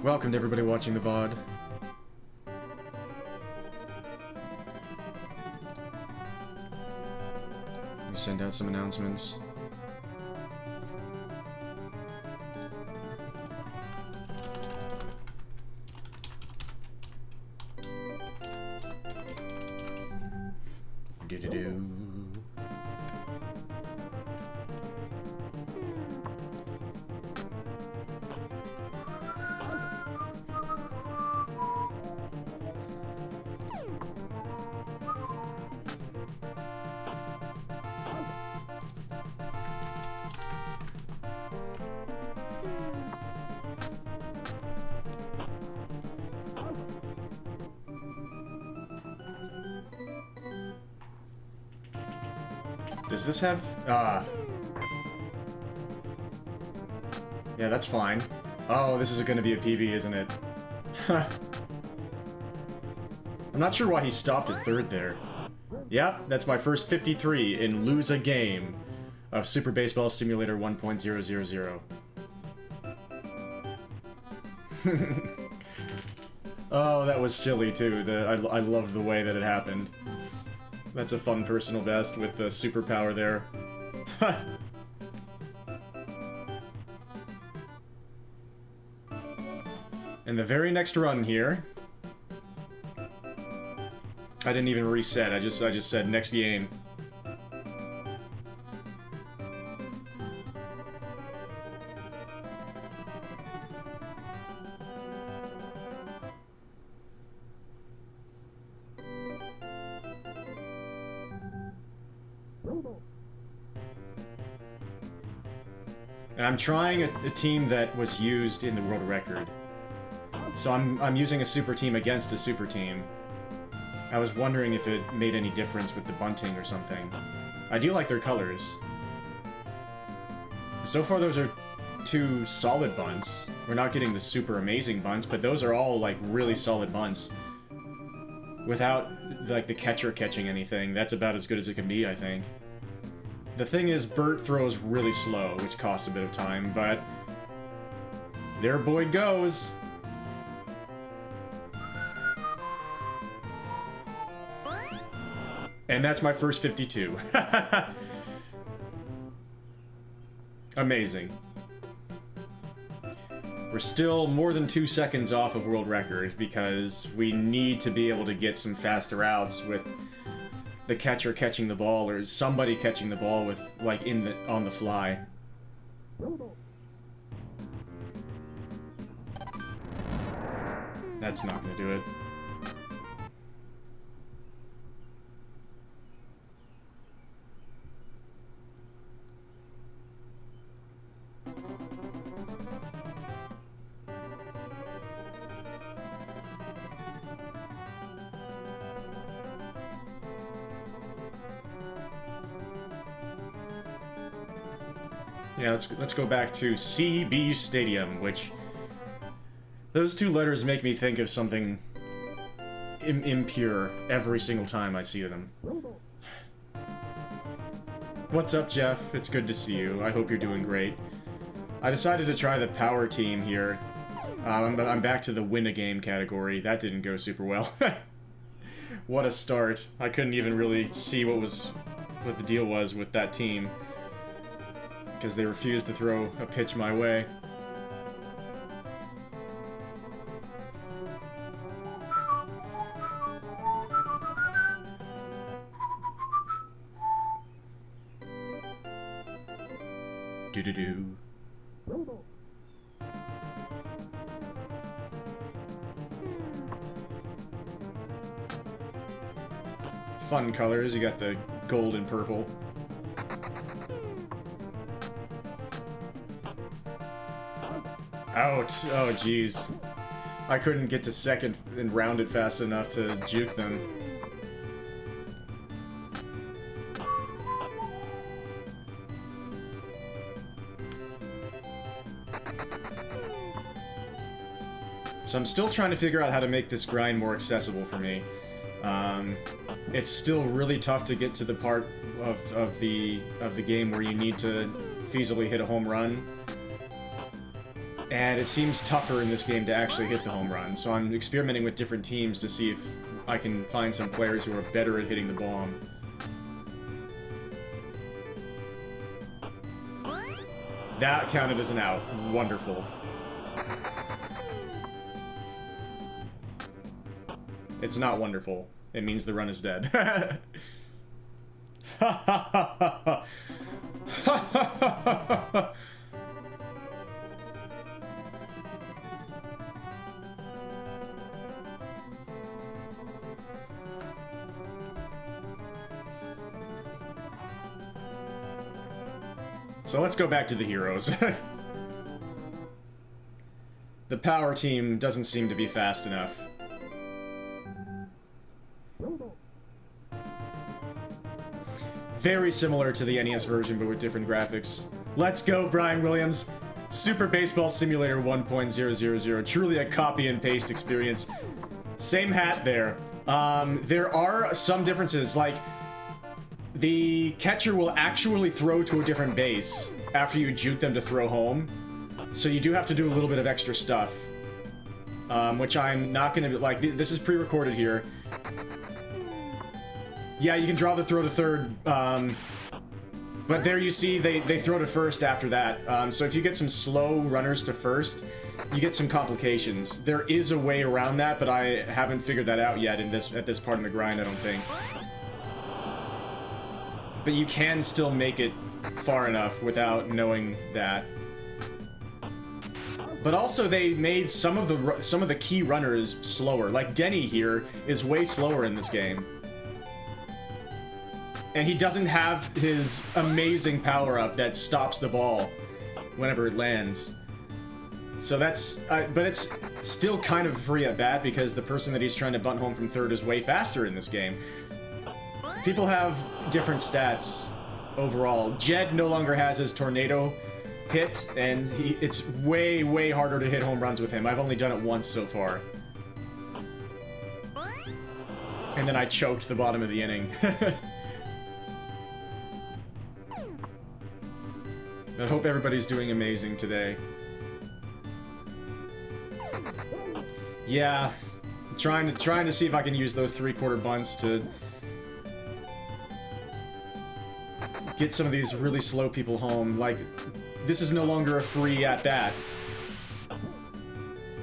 Welcome to everybody watching the VOD. Let me send out some announcements. Do-do-do. Does this have... Yeah, that's fine. Oh, this is gonna be a PB, isn't it? I'm not sure why he stopped at third there. Yep, that's my first 53 in Lose a Game of Super Baseball Simulator 1.000. Oh, that was silly, too. I loved the way that it happened. That's a fun personal best with the superpower there. And the very next run here... I didn't even reset, I just said next game. And I'm trying a team that was used in the world record. So I'm using a super team against a super team. I was wondering if it made any difference with the bunting or something. I do like their colors. So far those are two solid bunts. We're not getting the super amazing bunts, but those are all like really solid bunts. Without like the catcher catching anything, that's about as good as it can be, I think. The thing is, Bert throws really slow, which costs a bit of time, but... there boy goes! And that's my first 52. Amazing. We're still more than 2 seconds off of world record, because we need to be able to get some faster outs with the catcher catching the ball, or somebody catching the ball with, like, on the fly. That's not gonna do it. Yeah, let's go back to CB Stadium, which... those two letters make me think of something impure every single time I see them. What's up, Jeff? It's good to see you. I hope you're doing great. I decided to try the power team here. I'm back to the win a game category. That didn't go super well. What a start. I couldn't even really see what the deal was with that team, because they refused to throw a pitch my way. Do-do-do. Fun colors, you got the gold and purple. Out! Oh, jeez. I couldn't get to second and round it fast enough to juke them. So I'm still trying to figure out how to make this grind more accessible for me. It's still really tough to get to the part of the game where you need to feasibly hit a home run. And it seems tougher in this game to actually hit the home run, so I'm experimenting with different teams to see if I can find some players who are better at hitting the bomb. That counted as an out. Wonderful. It's not wonderful. It means the run is dead. Ha ha ha ha ha. So let's go back to the heroes. The power team doesn't seem to be fast enough. Very similar to the NES version, but with different graphics. Let's go, Brian Williams! Super Baseball Simulator 1.000. Truly a copy and paste experience. Same hat there. There are some differences, like the catcher will actually throw to a different base after you juke them to throw home. So you do have to do a little bit of extra stuff. Which I'm not gonna, like, this is pre-recorded here. Yeah, you can draw the throw to third, but there you see they throw to first after that. So if you get some slow runners to first, you get some complications. There is a way around that, but I haven't figured that out yet at this part of the grind, I don't think. But you can still make it far enough without knowing that. But also they made some of the key runners slower. Like Denny here is way slower in this game. And he doesn't have his amazing power-up that stops the ball whenever it lands. So that's... but it's still kind of free at bat because the person that he's trying to bunt home from third is way faster in this game. People have different stats overall. Jed no longer has his tornado hit, and it's way, way harder to hit home runs with him. I've only done it once so far. And then I choked the bottom of the inning. I hope everybody's doing amazing today. Yeah, trying to see if I can use those three-quarter bunts to get some of these really slow people home. Like, this is no longer a free at-bat.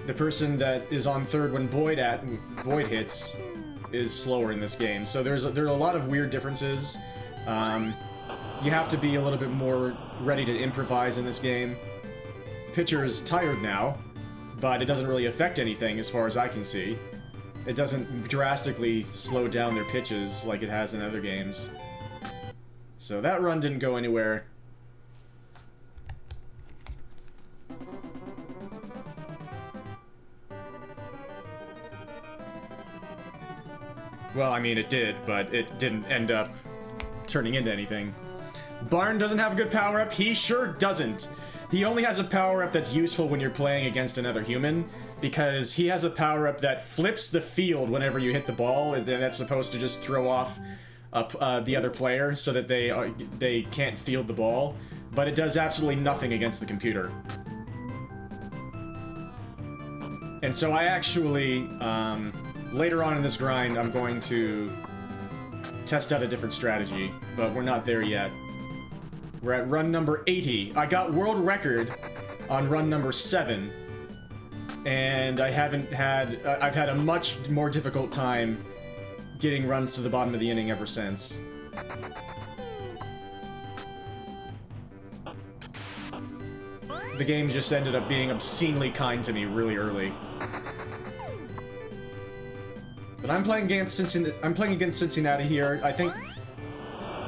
The person that is on third when Boyd hits is slower in this game. So there are a lot of weird differences. You have to be a little bit more ready to improvise in this game. Pitcher is tired now, but it doesn't really affect anything as far as I can see. It doesn't drastically slow down their pitches like it has in other games. So that run didn't go anywhere. Well, I mean, it did, but it didn't end up turning into anything. Barn doesn't have a good power-up? He sure doesn't. He only has a power-up that's useful when you're playing against another human, because he has a power-up that flips the field whenever you hit the ball, and then that's supposed to just throw off the other player so that they can't field the ball, but it does absolutely nothing against the computer. And so I actually, later on in this grind, I'm going to test out a different strategy, but we're not there yet. We're at run number 80. I got world record on run number 7, and I've had a much more difficult time getting runs to the bottom of the inning ever since. The game just ended up being obscenely kind to me really early. But I'm playing against Cincinnati here. I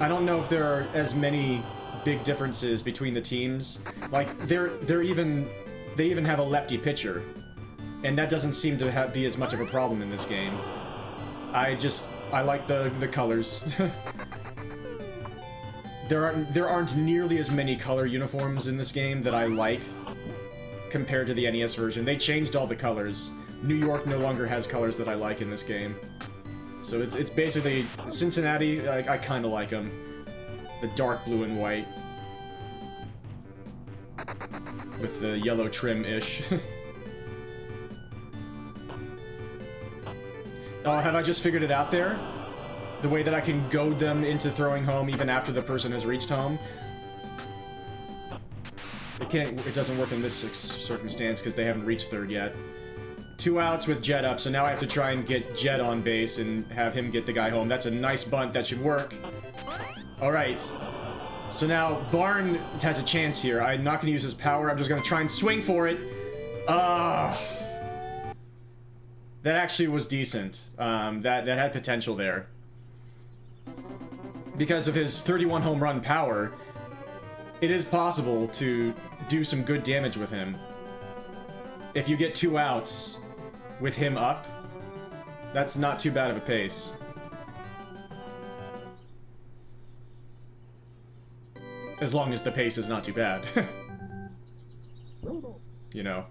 don't know if there are as many big differences between the teams. Like they even have a lefty pitcher, and that doesn't seem to be as much of a problem in this game. I like the colors. There aren't nearly as many color uniforms in this game that I like compared to the NES version. They changed all the colors. New York no longer has colors that I like in this game. So it's basically Cincinnati. I kind of like them. The dark blue and white. with the yellow trim-ish. Oh, have I just figured it out there? The way that I can goad them into throwing home even after the person has reached home? It doesn't work in this circumstance because they haven't reached third yet. 2 outs with Jet up, so now I have to try and get Jet on base and have him get the guy home. That's a nice bunt. That should work. Alright. So now Barn has a chance here. I'm not going to use his power. I'm just going to try and swing for it. That actually was decent. That had potential there. Because of his 31 home run power, it is possible to do some good damage with him. If you get 2 outs with him up, that's not too bad of a pace. As long as the pace is not too bad. You know.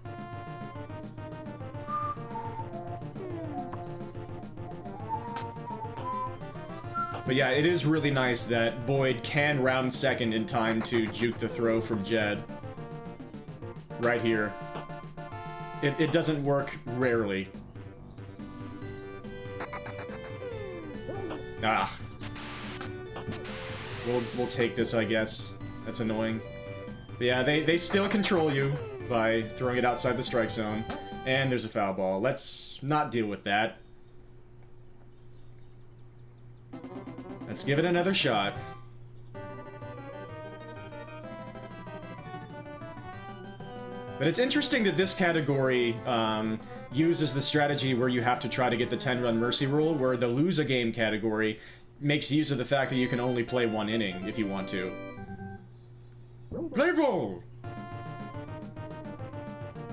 But yeah, it is really nice that Boyd can round second in time to juke the throw from Jed. Right here. It doesn't work rarely. Ah. We'll take this, I guess. That's annoying. But yeah, they still control you by throwing it outside the strike zone. And there's a foul ball. Let's not deal with that. Let's give it another shot. But it's interesting that this category uses the strategy where you have to try to get the 10-run mercy rule, where the lose a game category makes use of the fact that you can only play 1 inning if you want to. Play ball!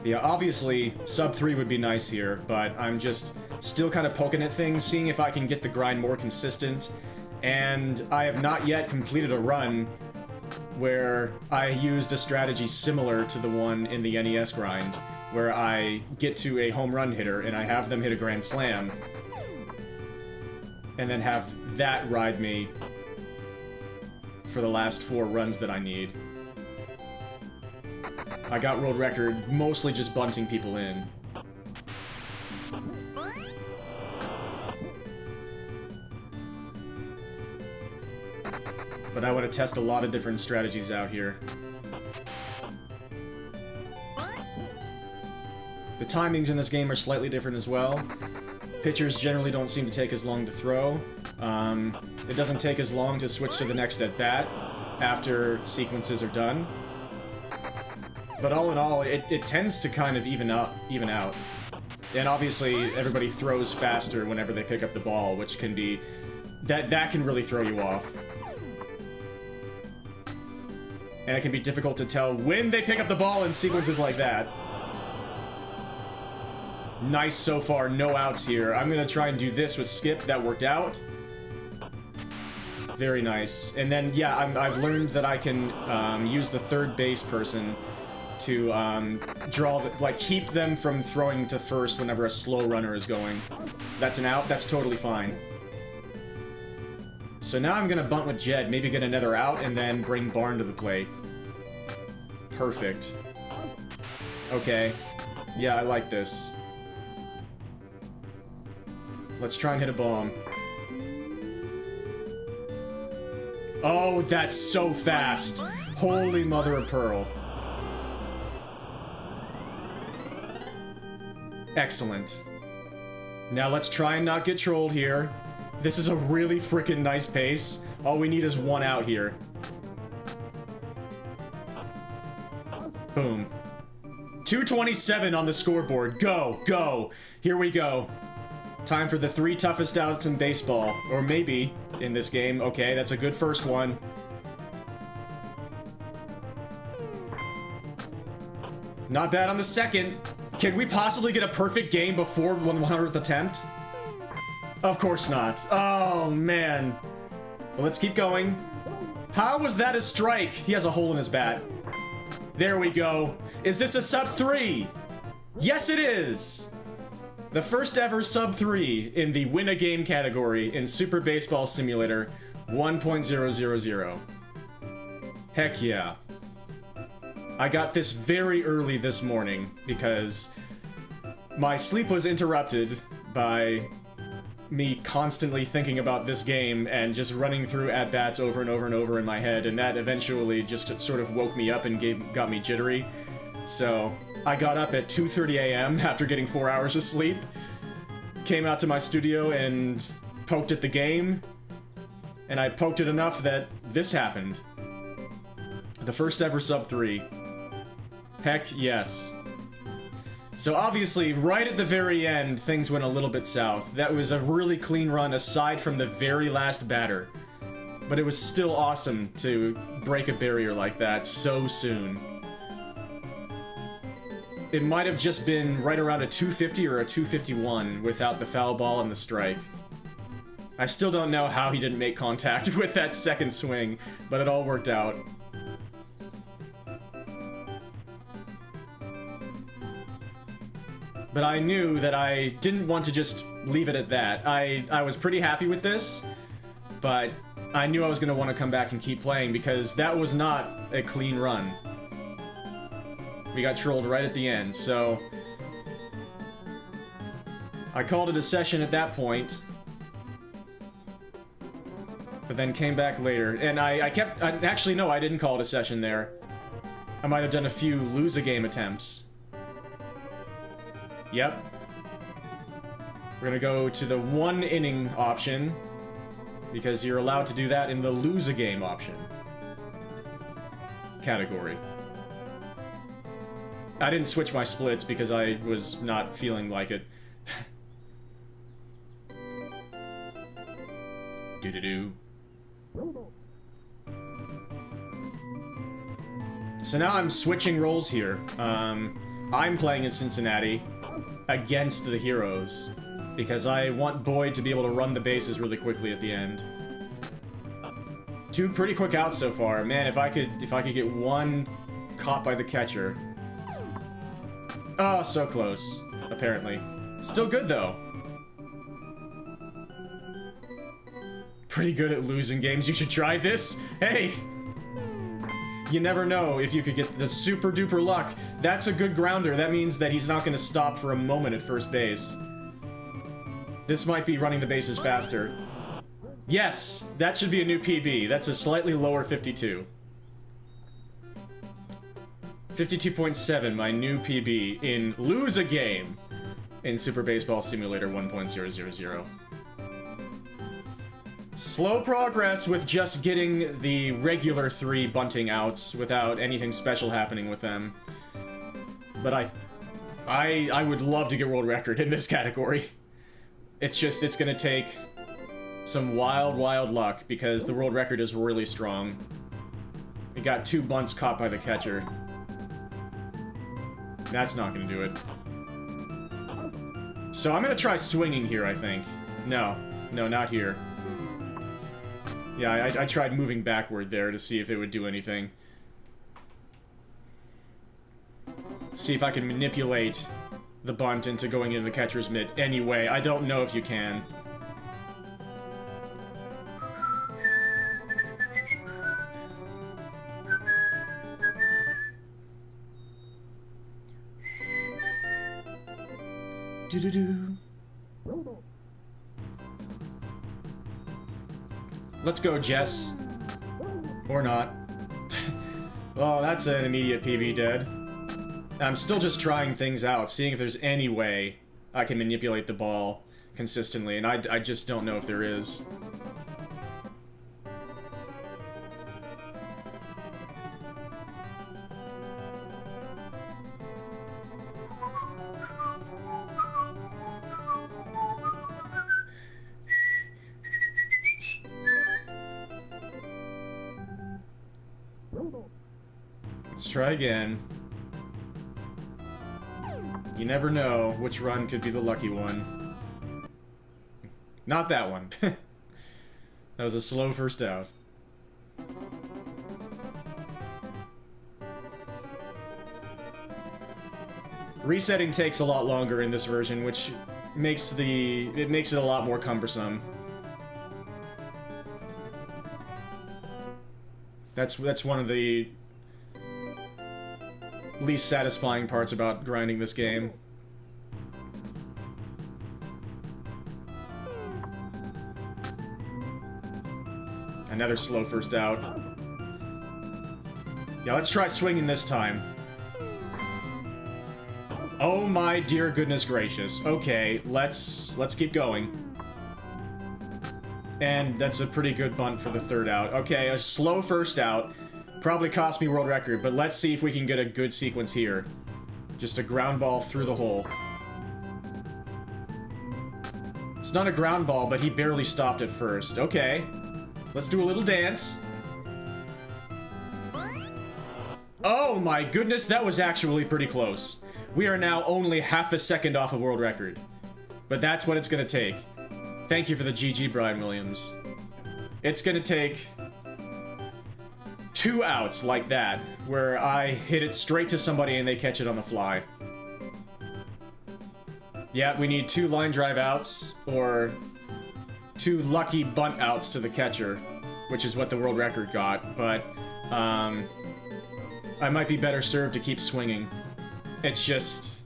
Yeah, obviously, sub 3 would be nice here, but I'm just still kind of poking at things, seeing if I can get the grind more consistent. And I have not yet completed a run where I used a strategy similar to the one in the NES grind, where I get to a home run hitter and I have them hit a grand slam, and then have that ride me for the last 4 runs that I need. I got world record mostly just bunting people in. But I want to test a lot of different strategies out here. The timings in this game are slightly different as well. Pitchers generally don't seem to take as long to throw. It doesn't take as long to switch to the next at-bat after sequences are done. But all in all, it tends to kind of even out. And obviously, everybody throws faster whenever they pick up the ball, which can be... That can really throw you off. And it can be difficult to tell when they pick up the ball in sequences like that. Nice so far, no outs here. I'm gonna try and do this with Skip. That worked out. Very nice. And then, yeah, I've learned that I can use the third base person to keep them from throwing to first whenever a slow runner is going. That's an out. That's totally fine. So now I'm gonna bunt with Jed, maybe get another out, and then bring Barn to the plate. Perfect. Okay. Yeah, I like this. Let's try and hit a bomb. Oh, that's so fast! Holy mother of pearl. Excellent. Now let's try and not get trolled here. This is a really freaking nice pace. All we need is 1 out here. Boom. 227 on the scoreboard. Go, go. Here we go. Time for the 3 toughest outs in baseball. Or maybe in this game. Okay, that's a good first one. Not bad on the second. Can we possibly get a perfect game before the 100th attempt? Of course not. Oh, man. Well, let's keep going. How was that a strike? He has a hole in his bat. There we go. Is this a sub 3? Yes, it is. The first ever sub 3 in the win a game category in Super Baseball Simulator 1.000. Heck yeah. I got this very early this morning because my sleep was interrupted by me constantly thinking about this game and just running through at-bats over and over and over in my head, and that eventually just sort of woke me up and got me jittery. So I got up at 2:30 a.m. after getting 4 hours of sleep, came out to my studio and poked at the game, and I poked it enough that this happened. The first ever sub 3. Heck yes. So obviously, right at the very end, things went a little bit south. That was a really clean run aside from the very last batter. But it was still awesome to break a barrier like that so soon. It might have just been right around a 250 or a 251 without the foul ball and the strike. I still don't know how he didn't make contact with that second swing, but it all worked out. But I knew that I didn't want to just leave it at that. I was pretty happy with this, but I knew I was going to want to come back and keep playing because that was not a clean run. We got trolled right at the end, so I called it a session at that point, but then came back later, and actually no, I didn't call it a session there. I might have done a few lose-a-game attempts. Yep. We're gonna go to the 1 inning option, because you're allowed to do that in the lose-a-game option category. I didn't switch my splits because I was not feeling like it. Do-do-do. So now I'm switching roles here. I'm playing in Cincinnati against the Heroes because I want Boyd to be able to run the bases really quickly at the end. 2 pretty quick outs so far. Man, if I could get 1 caught by the catcher. Oh, so close, apparently. Still good though. Pretty good at losing games. You should try this. Hey! You never know if you could get the super duper luck. That's a good grounder. That means that he's not going to stop for a moment at first base. This might be running the bases faster. Yes, that should be a new PB. That's a slightly lower 52. 52.7, my new PB in Lose a Game in Super Baseball Simulator 1.000. Slow progress with just getting the regular 3 bunting outs without anything special happening with them. But I would love to get world record in this category. It's gonna take some wild, wild luck because the world record is really strong. It got 2 bunts caught by the catcher. That's not gonna do it. So I'm gonna try swinging here, I think. No, not here. Yeah, I tried moving backward there to see if it would do anything. See if I can manipulate the bunt into going into the catcher's mitt. Anyway, I don't know if you can. Do-do-do. Let's go, Jess. Or not. Oh, that's an immediate PB dead. I'm still just trying things out, seeing if there's any way I can manipulate the ball consistently, and I just don't know if there is. Let's try again. You never know which run could be the lucky one. Not that one. That was a slow first out. Resetting takes a lot longer in this version, which makes it a lot more cumbersome. That's one of the least satisfying parts about grinding this game. Another slow first out. Yeah, let's try swinging this time. Oh my dear goodness gracious. Okay, let's keep going. And that's a pretty good bunt for the third out. Okay, a slow first out. Probably cost me world record, but let's see if we can get a good sequence here. Just a ground ball through the hole. It's not a ground ball, but he barely stopped at first. Okay. Let's do a little dance. Oh my goodness, that was actually pretty close. We are now only half a second off of world record. But that's what it's gonna take. Thank you for the GG, Brian Williams. It's gonna take 2 outs like that, where I hit it straight to somebody and they catch it on the fly. Yeah, we need 2 line drive outs, or 2 lucky bunt outs to the catcher, which is what the world record got, but, I might be better served to keep swinging. It's just...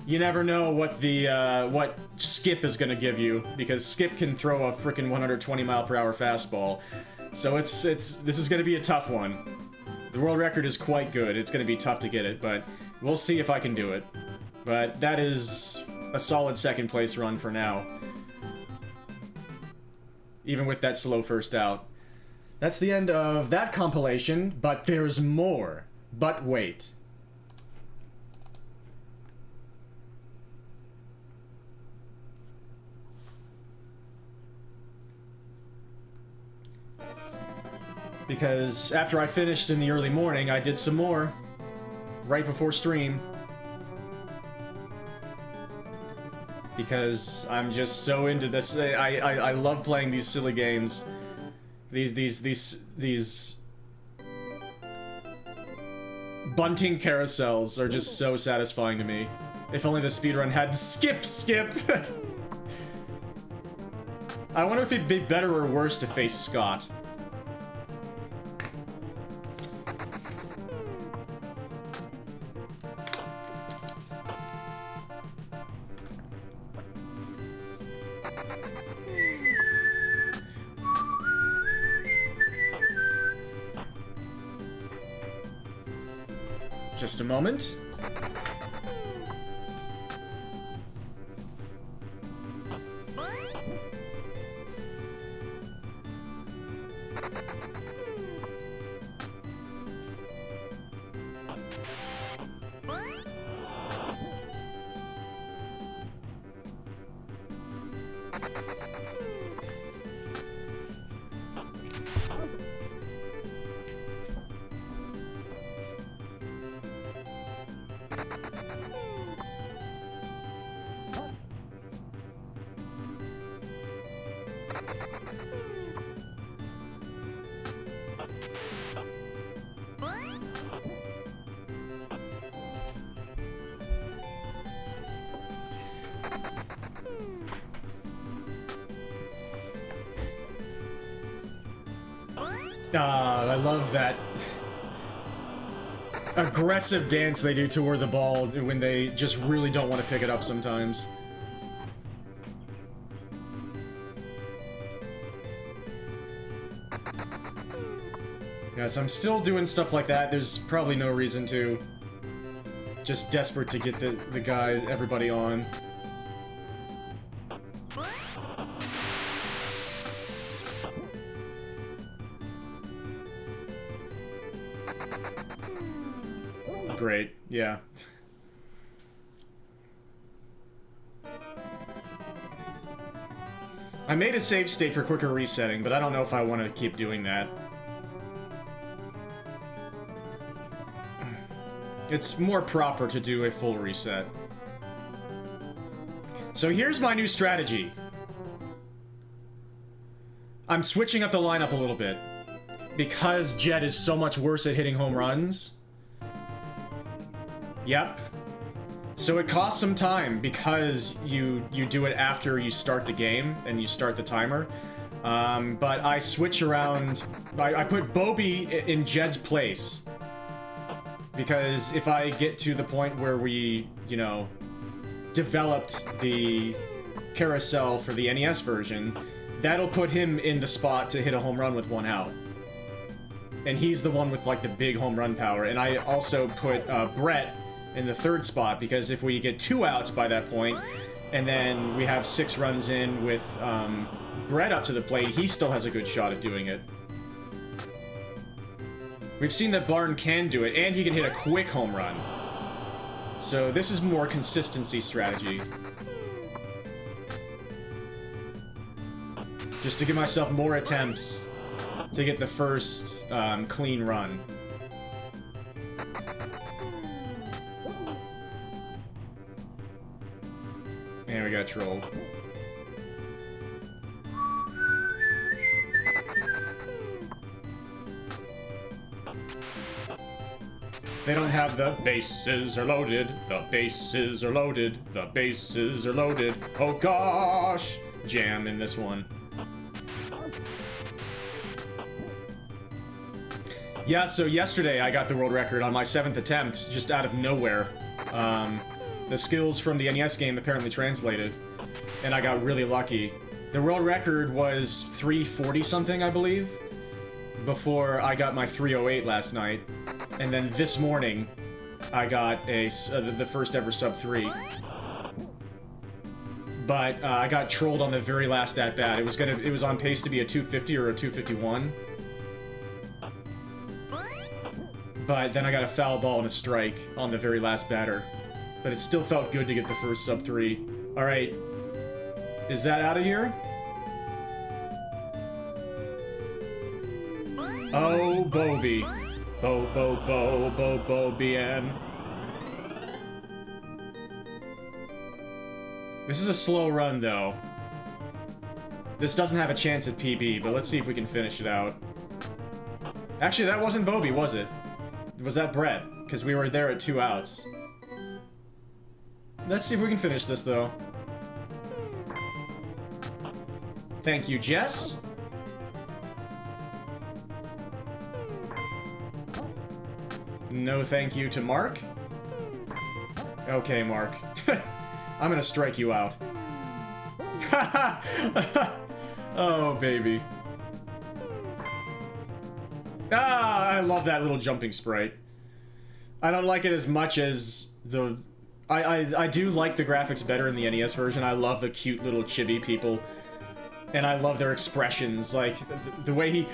You never know what the, what Skip is gonna give you, because Skip can throw a frickin' 120-mile-per-hour fastball. So this is gonna be a tough one. The world record is quite good. It's gonna be tough to get it, but we'll see if I can do it. But that is a solid second place run for now. Even with that slow first out. That's the end of that compilation, but there's more. But wait. Because after I finished in the early morning, I did some more. Right before stream. Because I'm just so into this. I love playing these silly games. These bunting carousels are just so satisfying to me. If only the speedrun had skip! I wonder if it'd be better or worse to face Scott. Just a moment. I love that aggressive dance they do toward the ball when they just really don't want to pick it up sometimes. Yes, I'm still doing stuff like that. There's probably no reason to. Just desperate to get the guys, everybody on. Great, yeah. I made a save state for quicker resetting, but I don't know if I want to keep doing that. It's more proper to do a full reset. So here's my new strategy. I'm switching up the lineup a little bit. Because Jed is so much worse at hitting home runs. Yep. So it costs some time because you do it after you start the game and you start the timer. But I switch around. I put Bobby in Jed's place. Because if I get to the point where we, you know, developed the carousel for the NES version, that'll put him in the spot to hit a home run with 1 out. And he's the one with, like, the big home run power. And I also put Brett in the 3rd spot, because if we get 2 outs by that point, and then we have 6 runs in with Brett up to the plate, he still has a good shot at doing it. We've seen that Barn can do it, and he can hit a quick home run. So this is more consistency strategy. Just to give myself more attempts to get the first clean run. And we got trolled. They don't have the bases are loaded, the bases are loaded, the bases are loaded. Oh gosh! Jam in this one. Yeah, so yesterday I got the world record on my 7th attempt, just out of nowhere. The skills from the NES game apparently translated, and I got really lucky. The world record was 340 something, I believe, before I got my 308 last night. And then this morning, I got the first ever sub 3. But I got trolled on the very last at bat. It was on pace to be a 250 or a 251. But then I got a foul ball and a strike on the very last batter. But it still felt good to get the first sub 3. All right, is that out of here? Oh, Bobby. Bo, bien. This is a slow run, though. This doesn't have a chance at PB, but let's see if we can finish it out. Actually, that wasn't Bobby, was it? Was that Brett? Because we were there at 2 outs. Let's see if we can finish this, though. Thank you, Jess. No thank you to Mark. Okay, Mark. I'm gonna strike you out. Oh, baby. Ah, I love that little jumping sprite. I don't like it as much as the... I do like the graphics better in the NES version. I love the cute little chibi people. And I love their expressions. Like, the way he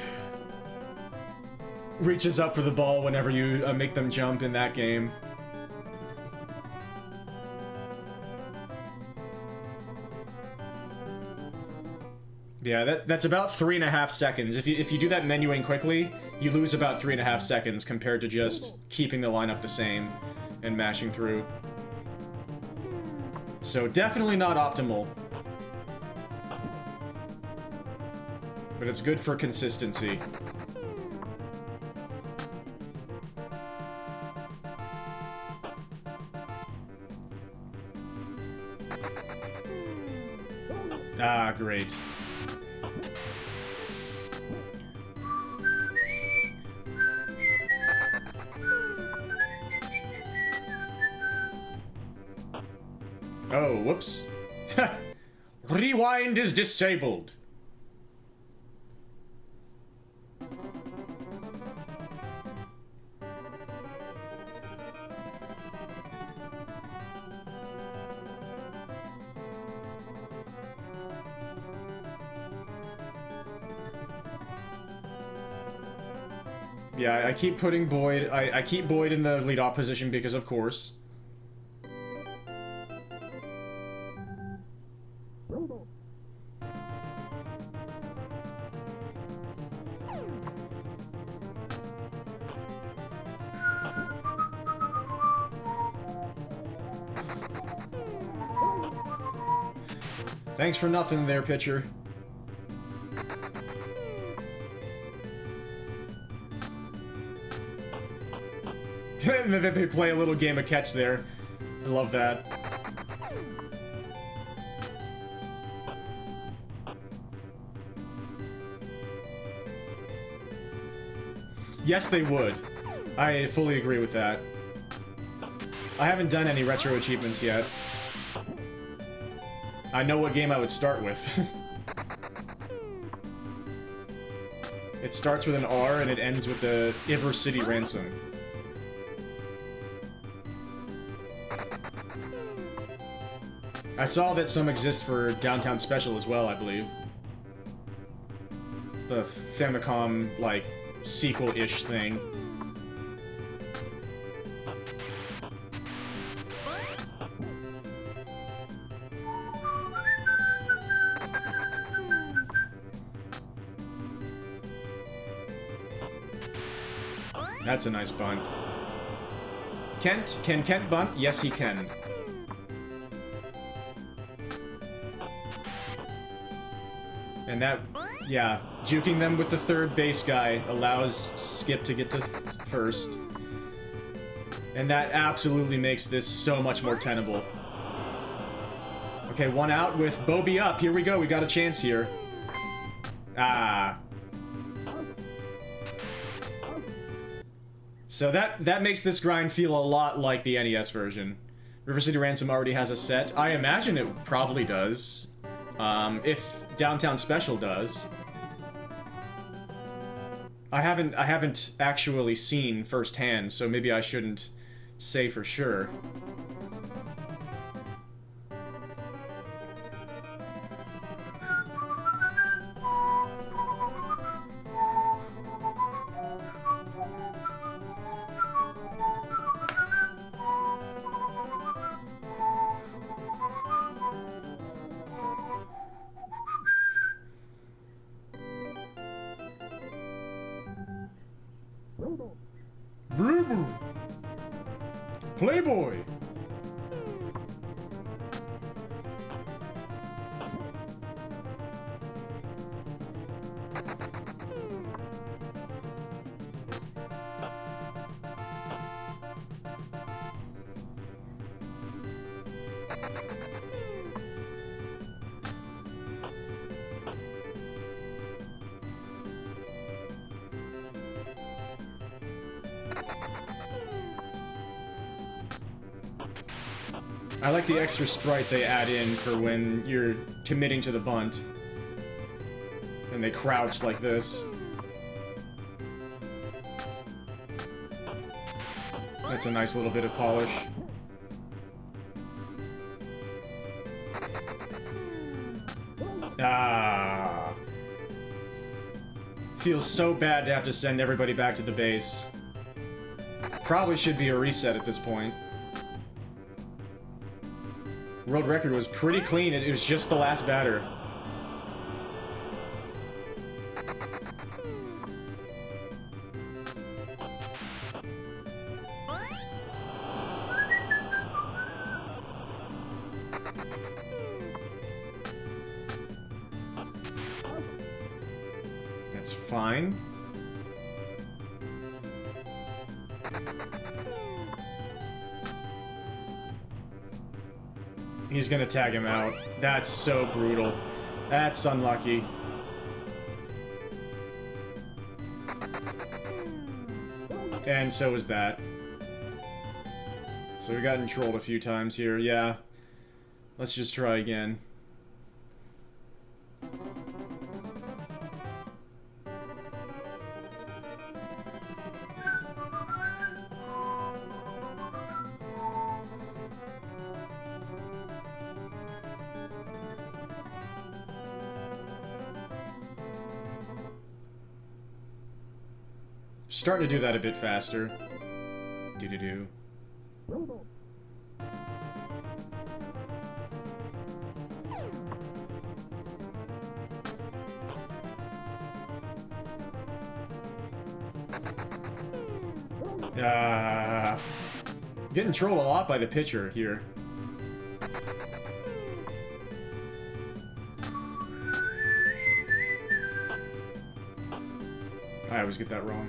reaches up for the ball whenever you make them jump in that game. Yeah, that's about 3.5 seconds. If you do that menuing quickly, you lose about 3.5 seconds compared to just keeping the lineup the same and mashing through. So definitely not optimal. But it's good for consistency. Ah, great. Oh, whoops. Rewind is disabled. Yeah, I keep putting Boyd... I keep Boyd in the leadoff position because, of course. Thanks for nothing there, pitcher. They play a little game of catch there. I love that. Yes, they would. I fully agree with that. I haven't done any retro achievements yet. I know what game I would start with. It starts with an R and it ends with the Iver City Ransom. I saw that some exist for Downtown Special as well, I believe. The Famicom, like, sequel-ish thing. That's a nice bunt. Kent? Can Kent bunt? Yes, he can. And that, yeah, juking them with the third base guy allows Skip to get to first. And that absolutely makes this so much more tenable. Okay, one out with Bobby up. Here we go. We got a chance here. Ah. So that makes this grind feel a lot like the NES version. River City Ransom already has a set. I imagine it probably does. If Downtown Special does. I haven't actually seen firsthand, so maybe I shouldn't say for sure. Playboy! I like the extra sprite they add in for when you're committing to the bunt. And they crouch like this. That's a nice little bit of polish. Ah. Feels so bad to have to send everybody back to the base. Probably should be a reset at this point. World record was pretty clean. It was just the last batter. That's fine. He's gonna tag him out. That's so brutal. That's unlucky. And so is that. So we got trolled a few times here, yeah. Let's just try again. Starting to do that a bit faster. Do-do-do. Getting trolled a lot by the pitcher here. I always get that wrong.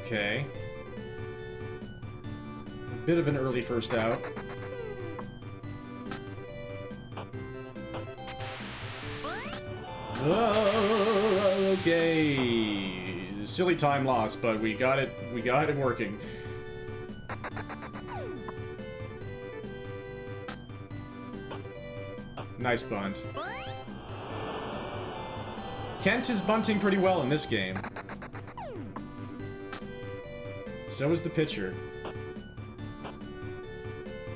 Okay. A bit of an early first out. Oh, okay. Silly time loss, but we got it working. Nice bunt. Kent is bunting pretty well in this game. So is the pitcher.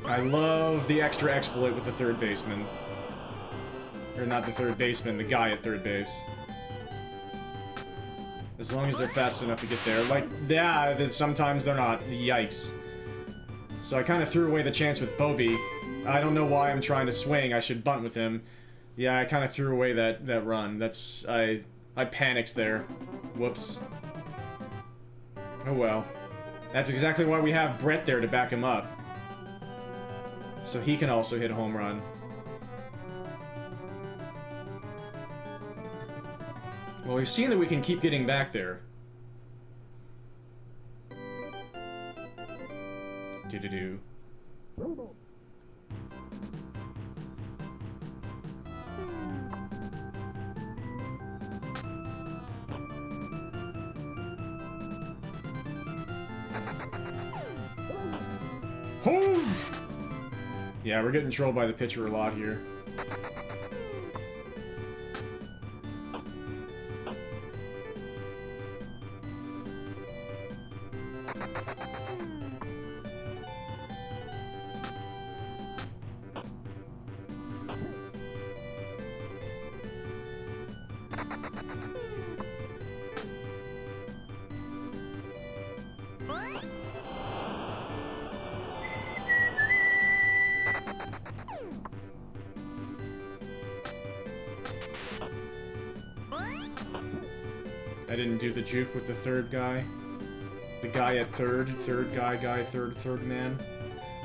I love the extra exploit with the third baseman. Or not the third baseman, the guy at third base. As long as they're fast enough to get there. Like, yeah, sometimes they're not. Yikes. So I kind of threw away the chance with Bobby. I don't know why I'm trying to swing. I should bunt with him. Yeah, I kind of threw away that run. That's... I panicked there. Whoops. Oh well. That's exactly why we have Brett there to back him up. So he can also hit a home run. Well, we've seen that we can keep getting back there. Do-do-do. Home! Yeah, we're getting trolled by the pitcher a lot here. I didn't do the juke with the third guy. The guy at third guy, third man.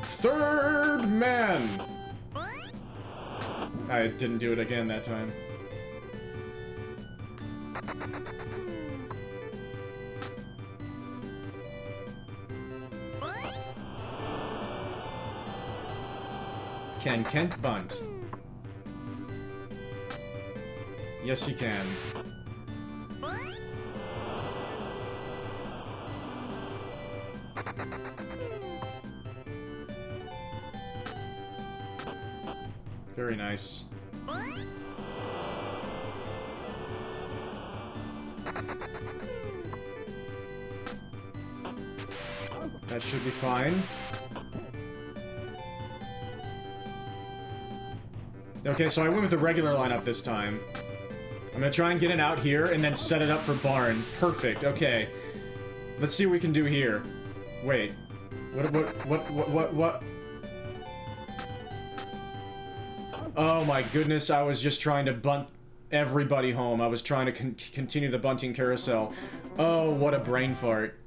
Third man! I didn't do it again that time. Can Kent bunt? Yes, he can. Very nice. That should be fine. Okay, so I went with the regular lineup this time. I'm gonna try and get it out here and then set it up for Barn. Perfect, okay. Let's see what we can do here. Wait. What? Oh my goodness, I was just trying to bunt everybody home. I was trying to continue the bunting carousel. Oh, what a brain fart.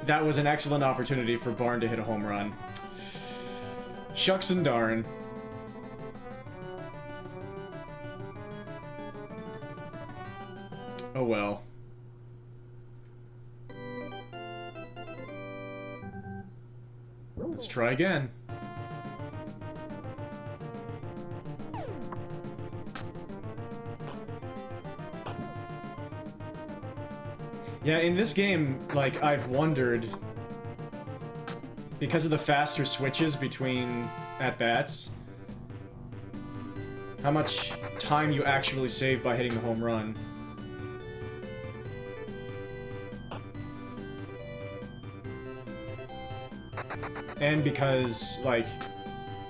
That was an excellent opportunity for Barn to hit a home run. Shucks and darn. Oh well. Let's try again. Yeah, in this game, like, I've wondered, because of the faster switches between at-bats, how much time you actually save by hitting the home run. And because, like,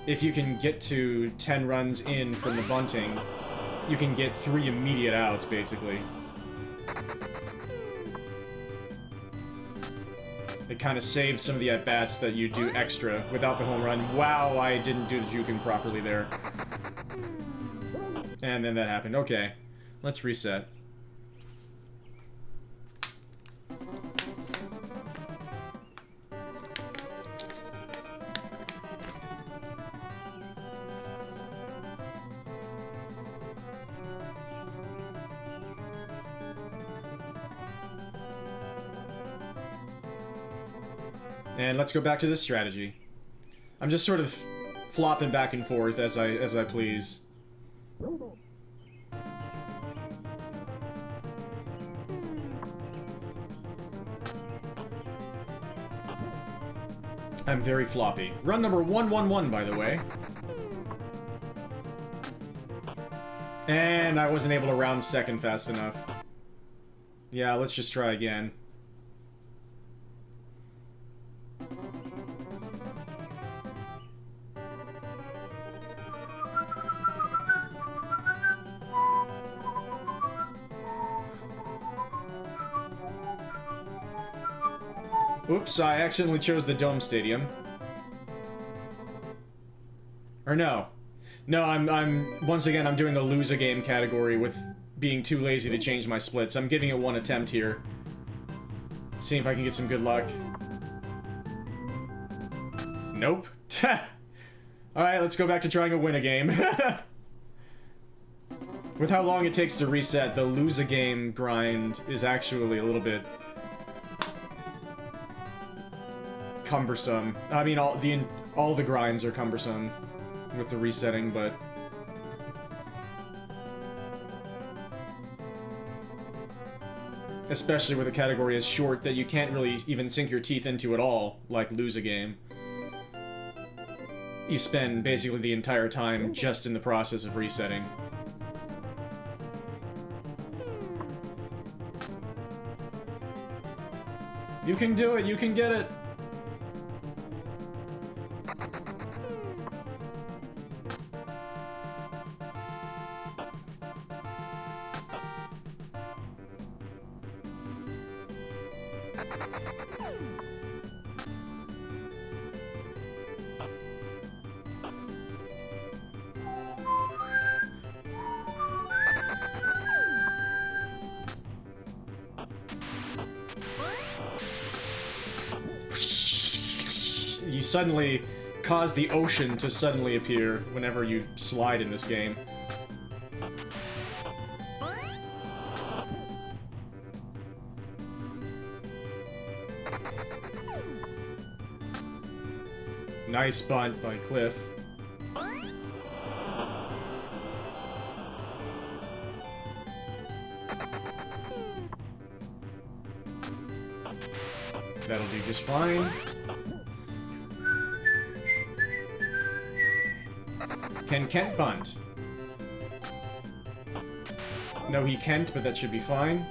if you can get to 10 runs in from the bunting, you can get 3 immediate outs, basically. It kind of saves some of the at-bats that you do extra without the home run. Wow, I didn't do the juking properly there. And then that happened. Okay, let's reset. And let's go back to this strategy. I'm just sort of flopping back and forth as I please. I'm very floppy. Run number 111, by the way. And I wasn't able to round second fast enough. Yeah, let's just try again. Oops, I accidentally chose the Dome Stadium. Or no. No, once again, I'm doing the lose a game category with being too lazy to change my splits. I'm giving it one attempt here. See if I can get some good luck. Nope. Alright, let's go back to trying to win a game. With how long it takes to reset, the lose a game grind is actually a little bit cumbersome. I mean, all the grinds are cumbersome with the resetting, but especially with a category as short that you can't really even sink your teeth into at all, like lose a game. You spend basically the entire time just in the process of resetting. You can do it, you can get it! You suddenly cause the ocean to suddenly appear whenever you slide in this game. Nice bunt by Cliff. That'll do just fine. Can Kent bunt? No, he can't, but that should be fine.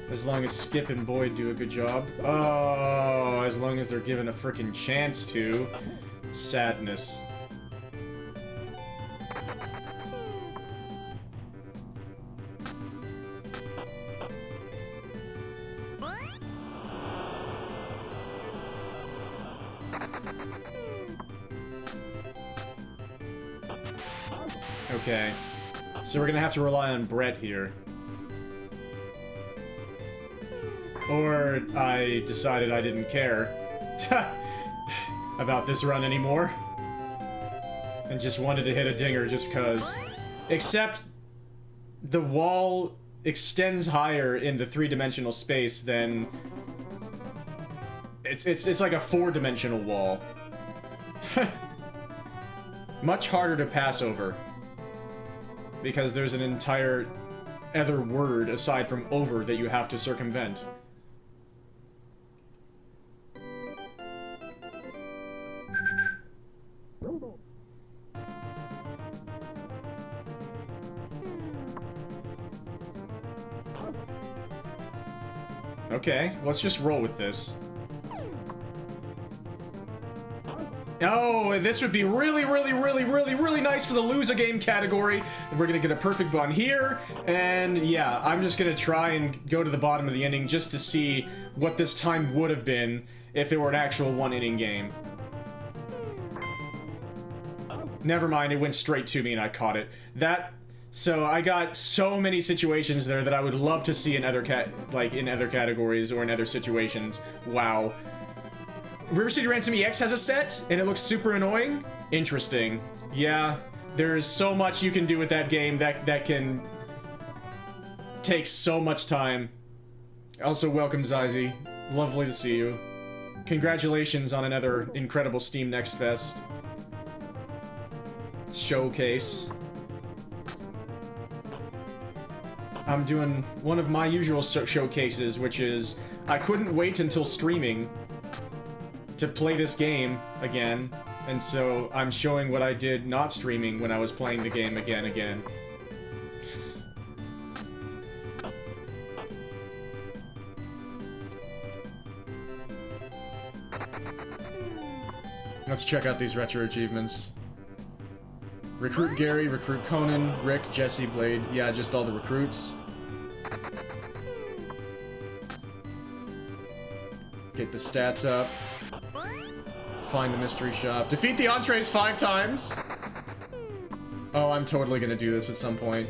As long as Skip and Boyd do a good job. Oh, as long as they're given a frickin' chance to. Sadness. Okay. So we're gonna have to rely on Brett here. Or I decided I didn't care about this run anymore. And just wanted to hit a dinger just because. Except the wall extends higher in the three-dimensional space than... It's like a four-dimensional wall. Much harder to pass over. Because there's an entire other word aside from over that you have to circumvent. Okay, let's just roll with this. Oh, this would be really nice for the lose a game category. We're gonna get a perfect bun here, and yeah, I'm just gonna try and go to the bottom of the inning just to see what this time would have been if it were an actual one-inning game. Never mind, it went straight to me and I caught it. So I got so many situations there that I would love to see in other categories or in other situations. Wow. River City Ransom EX has a set, and it looks super annoying? Interesting. Yeah, there's so much you can do with that game that can take so much time. Also, welcome, Zizy. Lovely to see you. Congratulations on another incredible Steam Next Fest showcase. I'm doing one of my usual showcases, which is I couldn't wait until streaming to play this game again, and so I'm showing what I did not streaming when I was playing the game again. Let's check out these retro achievements. Recruit Gary, Recruit Conan, Rick, Jesse, Blade. Yeah, just all the recruits. Get the stats up. Find the mystery shop. Defeat the entrees 5 times! Oh, I'm totally gonna do this at some point.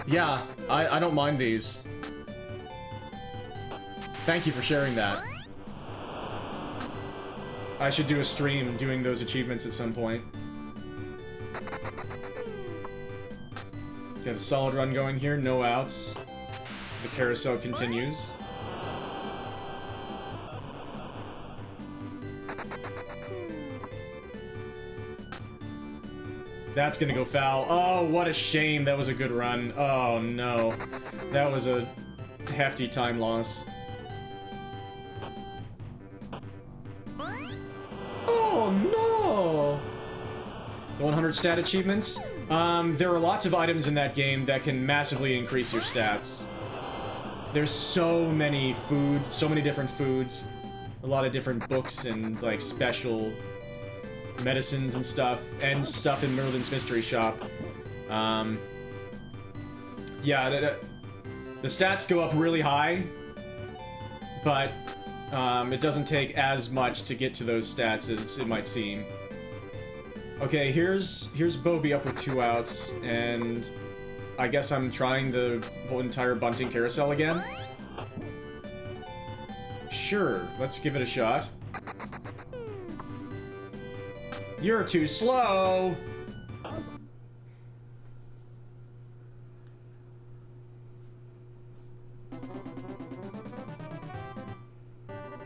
Yeah, I don't mind these. Thank you for sharing that. I should do a stream doing those achievements at some point. Got a solid run going here, no outs. The carousel continues. That's gonna go foul. Oh, what a shame. That was a good run. Oh, no. That was a hefty time loss. Oh, no! The 100 stat achievements? There are lots of items in that game that can massively increase your stats. There's so many foods, so many different foods. A lot of different books and, like, special medicines and stuff in Merlin's Mystery Shop. Yeah, the stats go up really high, but it doesn't take as much to get to those stats as it might seem. Okay, here's Bobby up with 2 outs, and I guess I'm trying the whole entire bunting carousel again. Sure, let's give it a shot. You're too slow!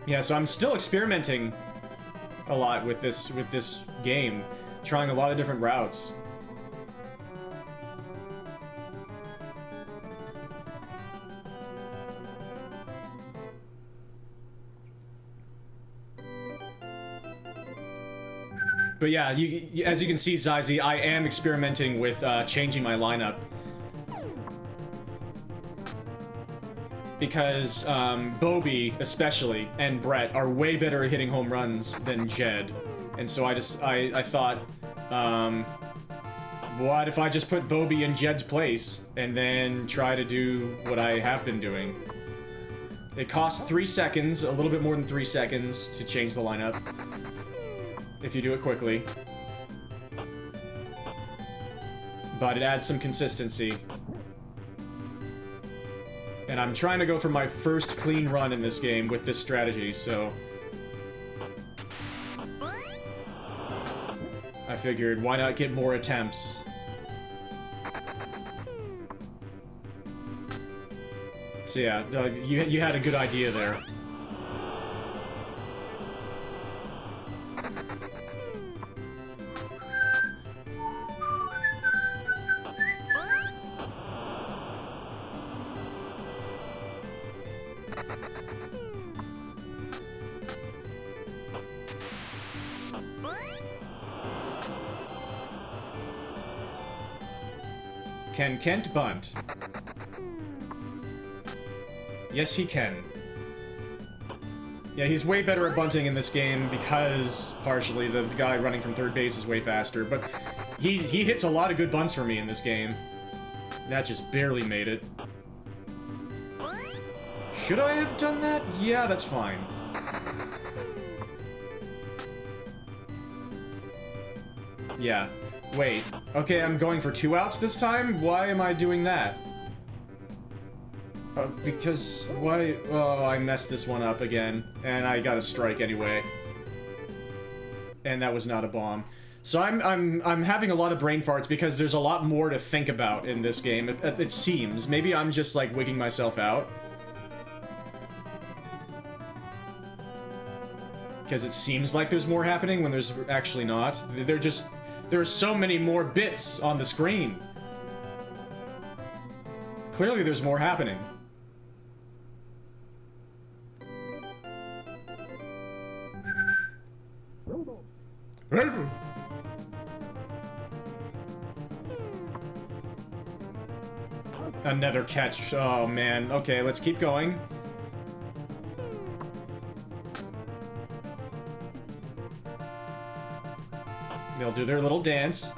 Yeah, so I'm still experimenting a lot with this game, trying a lot of different routes. But yeah, as you can see, Zizy, I am experimenting with changing my lineup. Because Bobby, especially, and Brett are way better at hitting home runs than Jed. And so I thought, what if I just put Bobby in Jed's place and then try to do what I have been doing? It costs 3 seconds, a little bit more than 3 seconds to change the lineup. If you do it quickly. But it adds some consistency. And I'm trying to go for my first clean run in this game with this strategy, so... I figured, why not get more attempts? So yeah, you had a good idea there. Can Kent bunt? Yes, he can. Yeah, he's way better at bunting in this game because, partially, the guy running from third base is way faster, but he hits a lot of good bunts for me in this game. That just barely made it. Should I have done that? Yeah, that's fine. Yeah. Wait. Okay, I'm going for 2 outs this time? Why am I doing that? Because... why... oh, I messed this one up again. And I got a strike anyway. And that was not a bomb. So I'm having a lot of brain farts because there's a lot more to think about in this game. It seems. Maybe I'm just like wigging myself out. Because it seems like there's more happening when there's actually not. There are so many more bits on the screen. Clearly there's more happening. Another catch. Oh man. Okay, let's keep going. They'll do their little dance.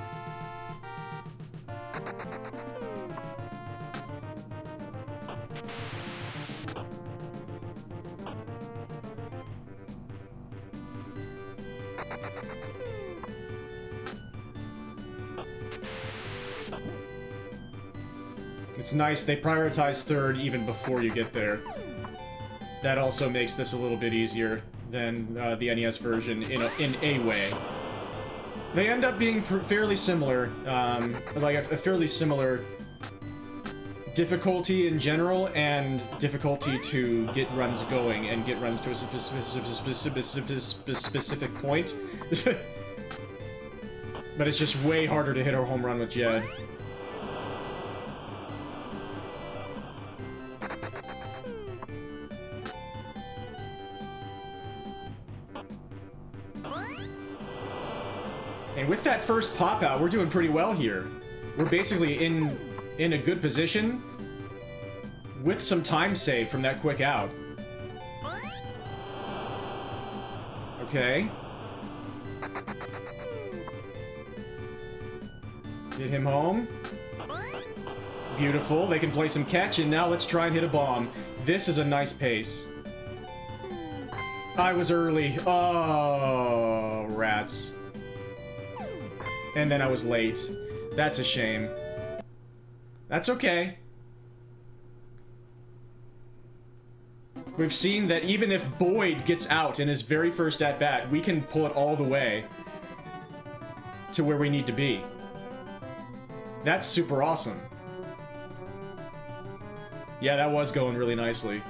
It's nice, they prioritize third even before you get there. That also makes this a little bit easier than the NES version in a way. They end up being fairly similar, like a fairly similar difficulty in general, and difficulty to get runs going and get runs to a specific point. But it's just way harder to hit a home run with Jed. And with that first pop out, we're doing pretty well here. We're basically in a good position with some time saved from that quick out. Okay. Get him home. Beautiful. They can play some catch, and now let's try and hit a bomb. This is a nice pace. I was early. Oh, rats. And then I was late. That's a shame. That's okay. We've seen that even if Boyd gets out in his very first at-bat, we can pull it all the way to where we need to be. That's super awesome. Yeah, that was going really nicely.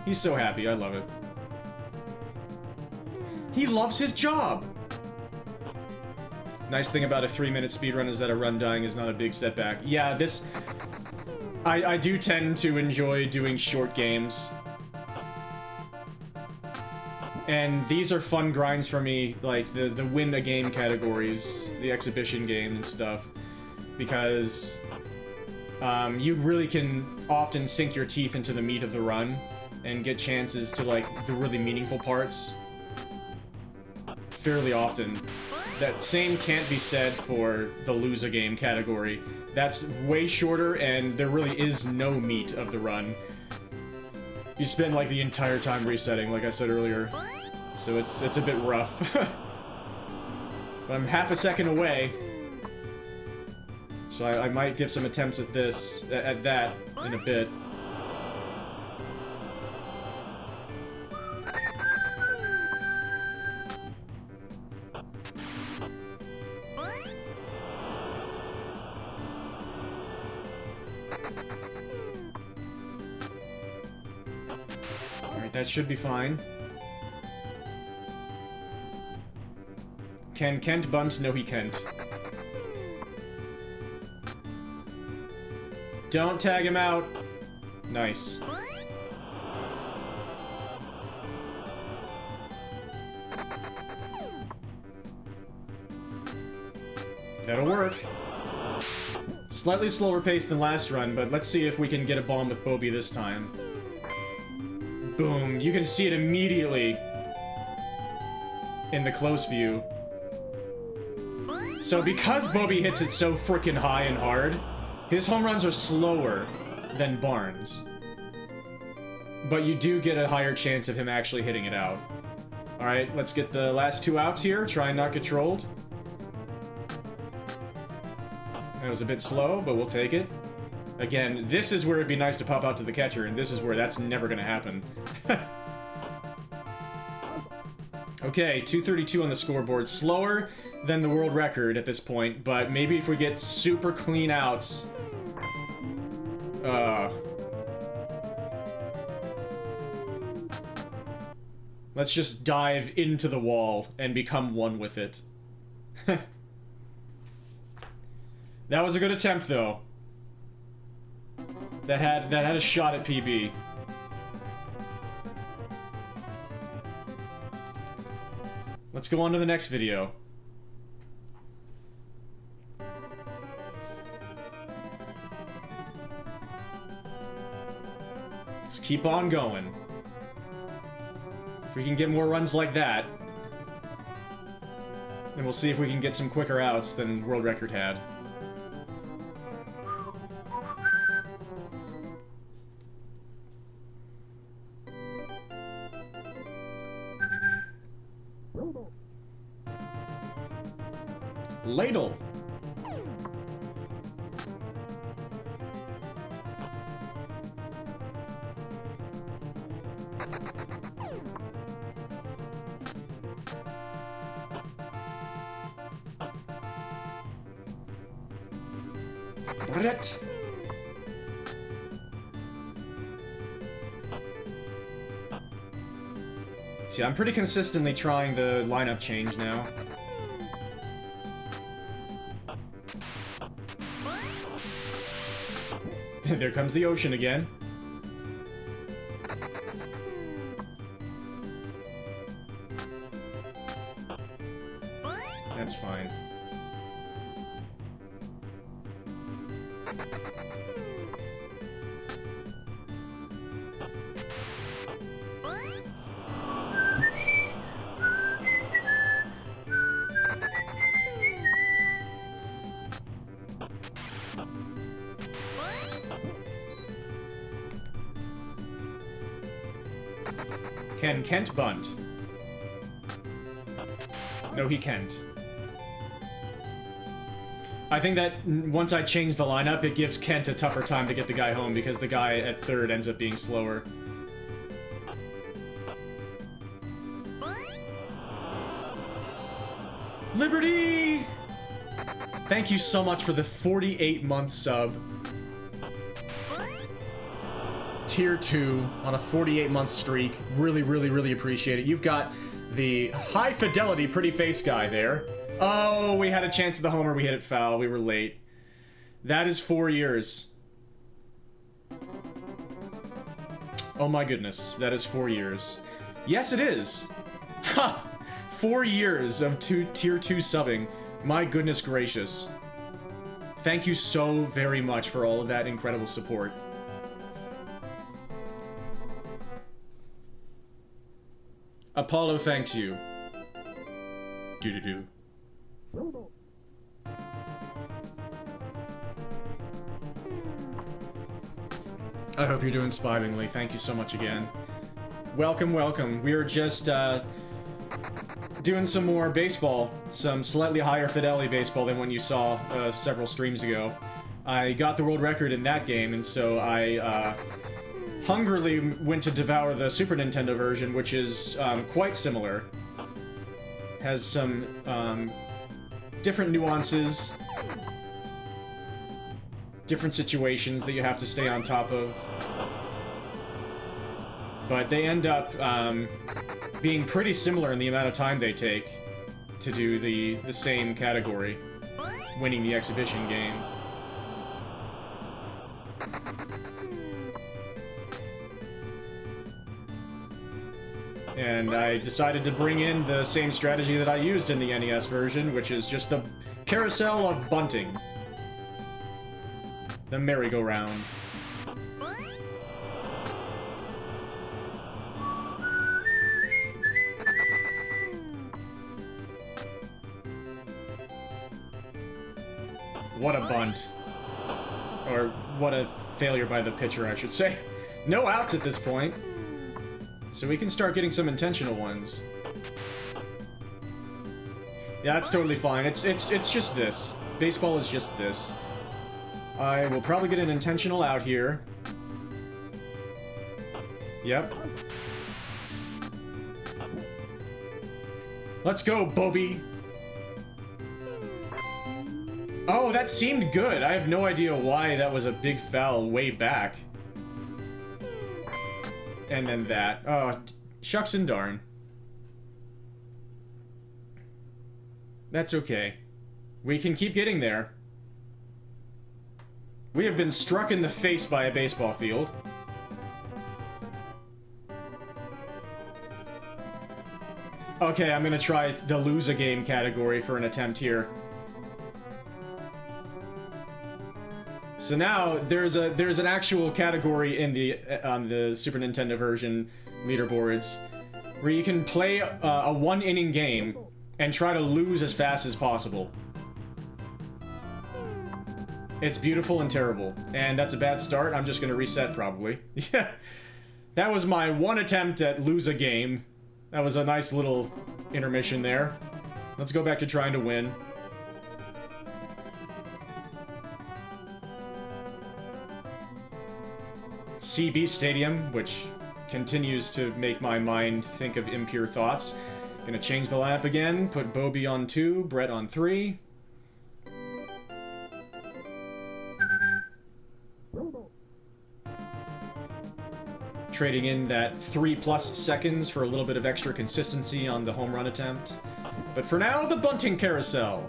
He's so happy, I love it. He loves his job! Nice thing about a 3-minute speedrun is that a run dying is not a big setback. Yeah, this... I do tend to enjoy doing short games. And these are fun grinds for me, like the win a game categories, the exhibition game and stuff. Because you really can often sink your teeth into the meat of the run and get chances to, like, the really meaningful parts fairly often. That same can't be said for the lose a game category. That's way shorter, and there really is no meat of the run. You spend, like, the entire time resetting, like I said earlier. So it's a bit rough. But I'm half a second away. So I might give some attempts at that, in a bit. Alright, that should be fine. Can Kent bunt? No, he can't. Don't tag him out. Nice. That'll work. Slightly slower pace than last run, but let's see if we can get a bomb with Bobby this time. Boom. You can see it immediately in the close view. So because Bobby hits it so frickin' high and hard, his home runs are slower than Barnes. But you do get a higher chance of him actually hitting it out. Alright, let's get the last 2 outs here. Try and not get trolled. That was a bit slow, but we'll take it. Again, this is where it'd be nice to pop out to the catcher, and this is where that's never gonna happen. Okay, 232 on the scoreboard. Slower than the world record at this point, but maybe if we get super clean outs... Let's just dive into the wall and become one with it. That was a good attempt, though. That had a shot at PB. Let's go on to the next video. Let's keep on going. If we can get more runs like that, then we'll see if we can get some quicker outs than world record had. Ladle. Brett. See, I'm pretty consistently trying the lineup change now. There comes the ocean again. That's fine. Can Kent bunt? No, he can't. I think that once I change the lineup, it gives Kent a tougher time to get the guy home because the guy at third ends up being slower. Liberty! Thank you so much for the 48-month sub. Tier 2 on a 48-month streak. Really, really, really appreciate it. You've got the high-fidelity pretty face guy there. Oh, we had a chance at the homer. We hit it foul. We were late. That is 4 years. Oh my goodness. That is 4 years. Yes, it is. Ha! 4 years of Tier 2 subbing. My goodness gracious. Thank you so very much for all of that incredible support. Apollo thanks you. Doo-doo-doo. I hope you're doing spivingly. Thank you so much again. Welcome, welcome. We are just, doing some more baseball. Some slightly higher fidelity baseball than when you saw, several streams ago. I got the world record in that game, and so I, hungrily went to devour the Super Nintendo version, which is quite similar. Has some different nuances, different situations that you have to stay on top of. But they end up being pretty similar in the amount of time they take to do the same category, winning the exhibition game. And I decided to bring in the same strategy that I used in the NES version, which is just the carousel of bunting. The merry-go-round. What a bunt. Or what a failure by the pitcher, I should say. No outs at this point. So we can start getting some intentional ones. Yeah, that's totally fine. It's just this. Baseball is just this. I will probably get an intentional out here. Yep. Let's go, Bobby! Oh, that seemed good. I have no idea why that was a big foul way back. And then that. Oh, shucks and darn. That's okay. We can keep getting there. We have been struck in the face by a baseball field. Okay, I'm gonna try the lose a game category for an attempt here. So now there's an actual category in the on the Super Nintendo version leaderboards where you can play a one-inning game and try to lose as fast as possible. It's beautiful and terrible, and that's a bad start. I'm just gonna reset probably. Yeah, that was my one attempt at lose a game. That was a nice little intermission there. Let's go back to trying to win. CB Stadium, which continues to make my mind think of impure thoughts. Gonna change the lineup again, put Bobby on 2, Brett on 3. Trading in that 3+ seconds for a little bit of extra consistency on the home run attempt. But for now, the bunting carousel.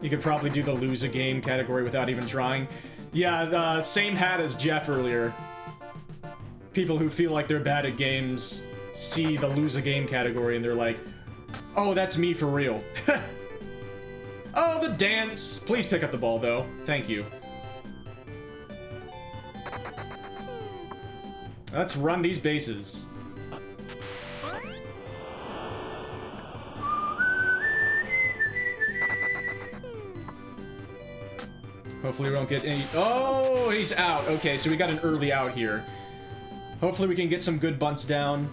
You could probably do the lose a game category without even trying. Yeah, same hat as Jeff earlier. People who feel like they're bad at games see the lose a game category and they're like, oh, that's me for real. Oh, the dance! Please pick up the ball, though. Thank you. Let's run these bases. Hopefully we won't get any... Oh, he's out. Okay, so we got an early out here. Hopefully we can get some good bunts down.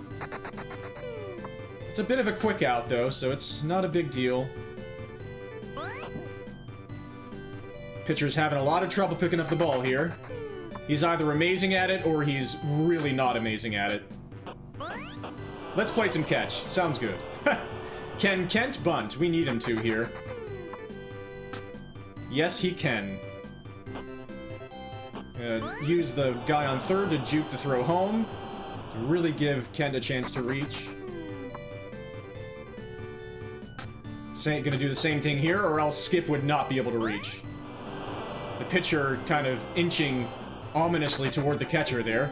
It's a bit of a quick out, though, so it's not a big deal. Pitcher's having a lot of trouble picking up the ball here. He's either amazing at it, or he's really not amazing at it. Let's play some catch. Sounds good. Can Kent bunt? We need him to here. Yes, he can. Use the guy on third to juke the throw home. To really give Kent a chance to reach. Gonna do the same thing here, or else Skip would not be able to reach. The pitcher kind of inching ominously toward the catcher there.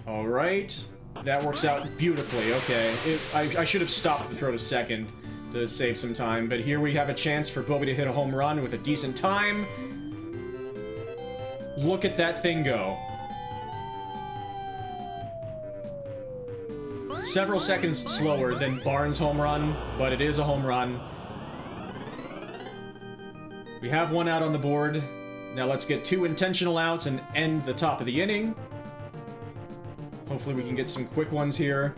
Alright. That works out beautifully. Okay. I should have stopped the throw to second to save some time, but here we have a chance for Bobby to hit a home run with a decent time. Look at that thing go. Several seconds slower than Barnes' home run, but it is a home run. We have one out on the board. Now let's get 2 intentional outs and end the top of the inning. Hopefully we can get some quick ones here.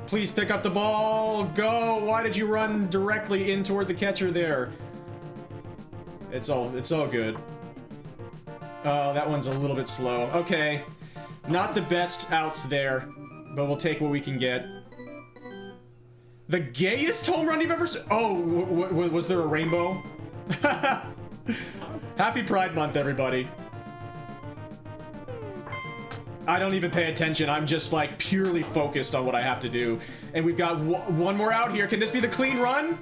Please pick up the ball. Go. Why did you run directly in toward the catcher there? It's all good. Oh, that one's a little bit slow. Okay. Not the best outs there, but we'll take what we can get. The gayest home run you've ever seen? Oh, was there a rainbow? Happy Pride Month, everybody. I don't even pay attention. I'm just, like, purely focused on what I have to do. And we've got one more out here. Can this be the clean run?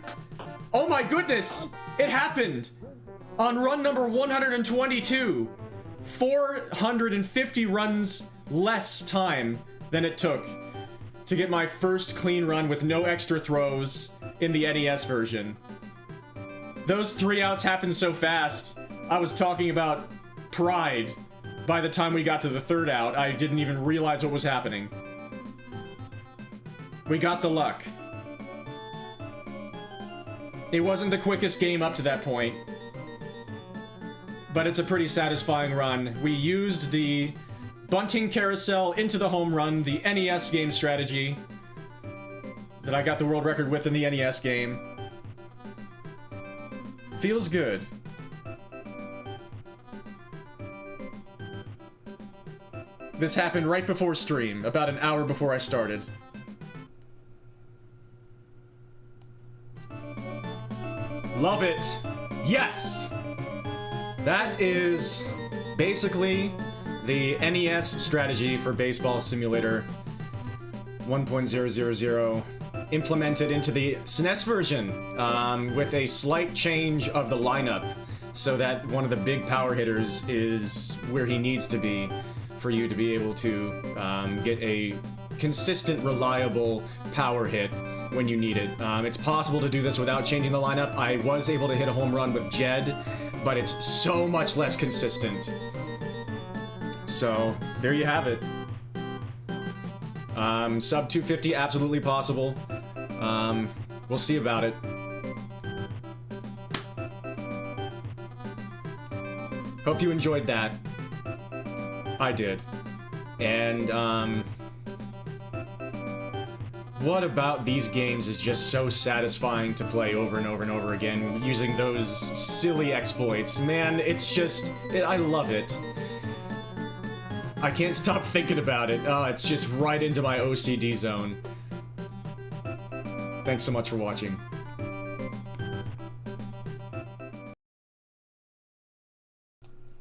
Oh my goodness! It happened! On run number 122. 450 runs less time than it took to get my first clean run with no extra throws in the NES version. Those 3 outs happened so fast. I was talking about pride. By the time we got to the 3rd out, I didn't even realize what was happening. We got the luck. It wasn't the quickest game up to that point, but it's a pretty satisfying run. We used the bunting carousel into the home run, the NES game strategy that I got the world record with in the NES game. Feels good. This happened right before stream, about an hour before I started. Love it. Yes! That is basically the NES strategy for Baseball Simulator 1.000 implemented into the SNES version with a slight change of the lineup so that one of the big power hitters is where he needs to be for you to be able to get a consistent, reliable power hit when you need it. It's possible to do this without changing the lineup. I was able to hit a home run with Jed, but it's so much less consistent. So, there you have it. Sub 250, absolutely possible. We'll see about it. Hope you enjoyed that. I did. And, what about these games is just so satisfying to play over and over and over again, using those silly exploits. Man, it's just... I love it. I can't stop thinking about it. Oh, it's just right into my OCD zone. Thanks so much for watching.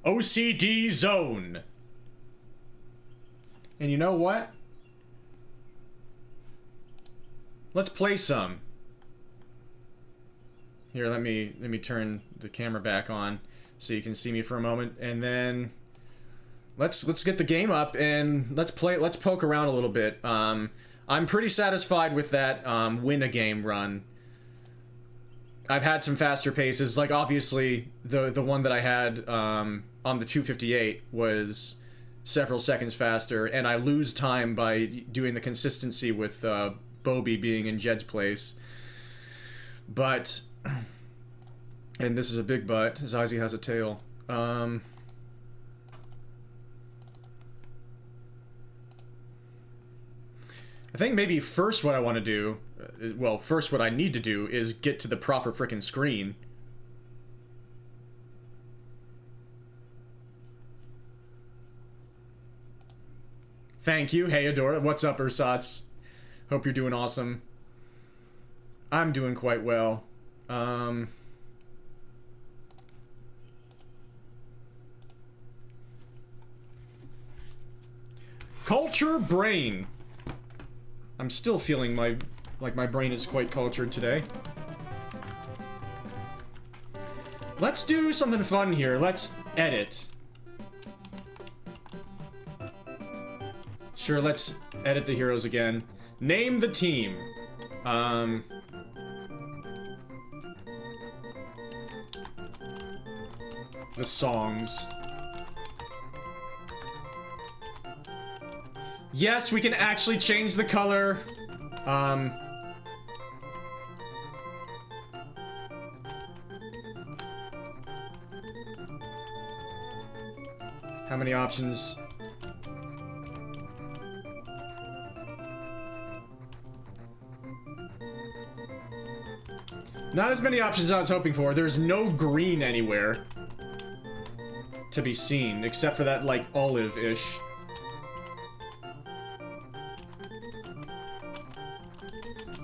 OCD zone. And you know what? Let's play some. Here, let me turn the camera back on so you can see me for a moment, and then let's get the game up and let's poke around a little bit. I'm pretty satisfied with that win a game run. I've had some faster paces, like obviously the one that I had on the 258 was several seconds faster, and I lose time by doing the consistency with Bobby being in Jed's place. But, and this is a big but, Zazie has a tail. I think maybe first what I want to do, well, first what I need to do is get to the proper frickin' screen. Thank you. Hey, Adora. What's up, Ursatz? Hope you're doing awesome. I'm doing quite well. Culture brain. I'm still feeling like my brain is quite cultured today. Let's do something fun here. Let's edit. Sure, let's edit the heroes again. Name the team. The songs. Yes, we can actually change the color. How many options? Not as many options as I was hoping for. There's no green anywhere to be seen, except for that, like, olive-ish.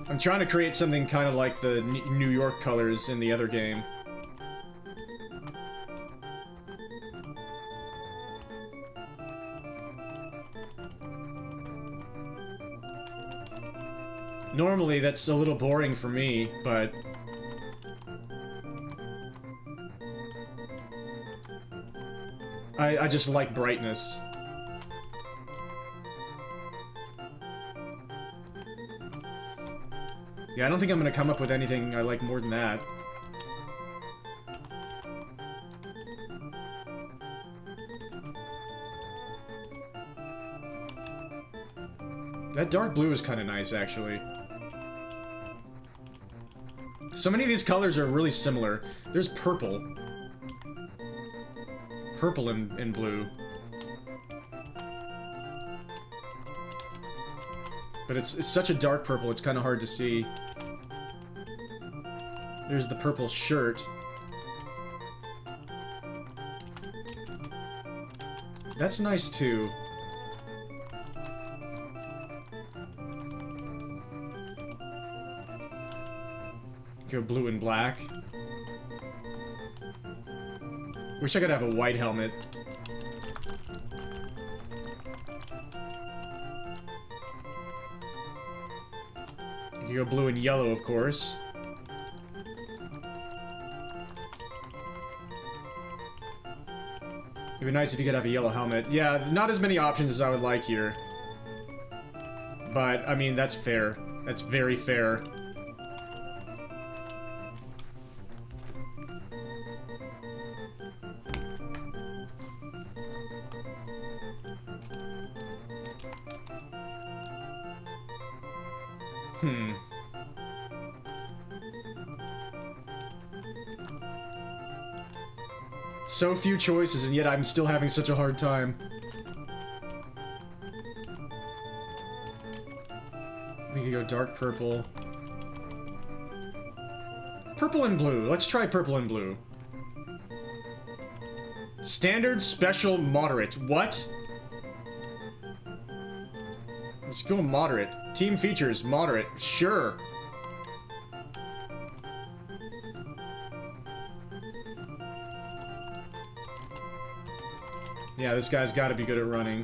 I'm trying to create something kind of like the New York colors in the other game. Normally, that's a little boring for me, but... I just like brightness. Yeah, I don't think I'm gonna come up with anything I like more than that. That dark blue is kind of nice, actually. So many of these colors are really similar. There's purple. Purple and blue. But it's such a dark purple, it's kind of hard to see. There's the purple shirt. That's nice, too. Go blue and black. Wish I could have a white helmet. You go blue and yellow, of course. It'd be nice if you could have a yellow helmet. Yeah, not as many options as I would like here. But, I mean, that's fair. That's very fair. So few choices, and yet I'm still having such a hard time. We could go dark purple. Purple and blue. Let's try purple and blue. Standard, special, moderate. What? Let's go moderate. Team features, moderate. Sure. Yeah, this guy's gotta be good at running.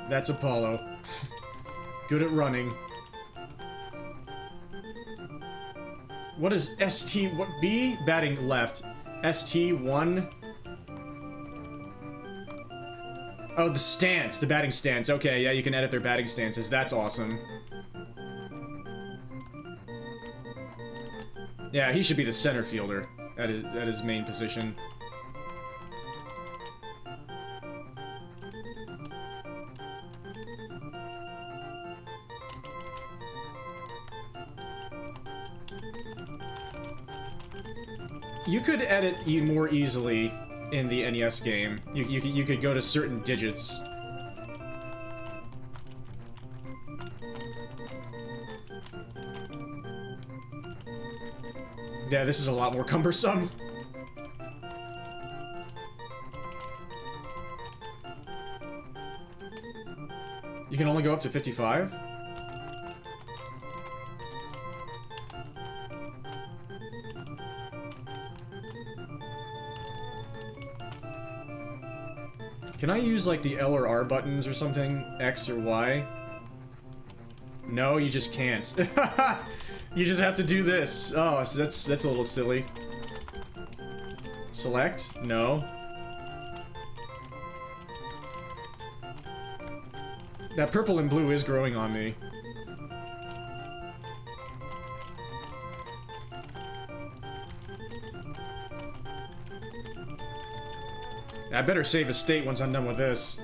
That's Apollo. Good at running. What is ST? What B? Batting left. ST1. Oh, the stance. The batting stance. Okay, yeah, you can edit their batting stances. That's awesome. Yeah, he should be the center fielder at his main position. You could edit more easily in the NES game. You could go to certain digits. Yeah, this is a lot more cumbersome. You can only go up to 55? Can I use, like, the L or R buttons or something? X or Y? No, you just can't. You just have to do this. Oh, so that's a little silly. Select? No. That purple and blue is growing on me. I better save a state once I'm done with this.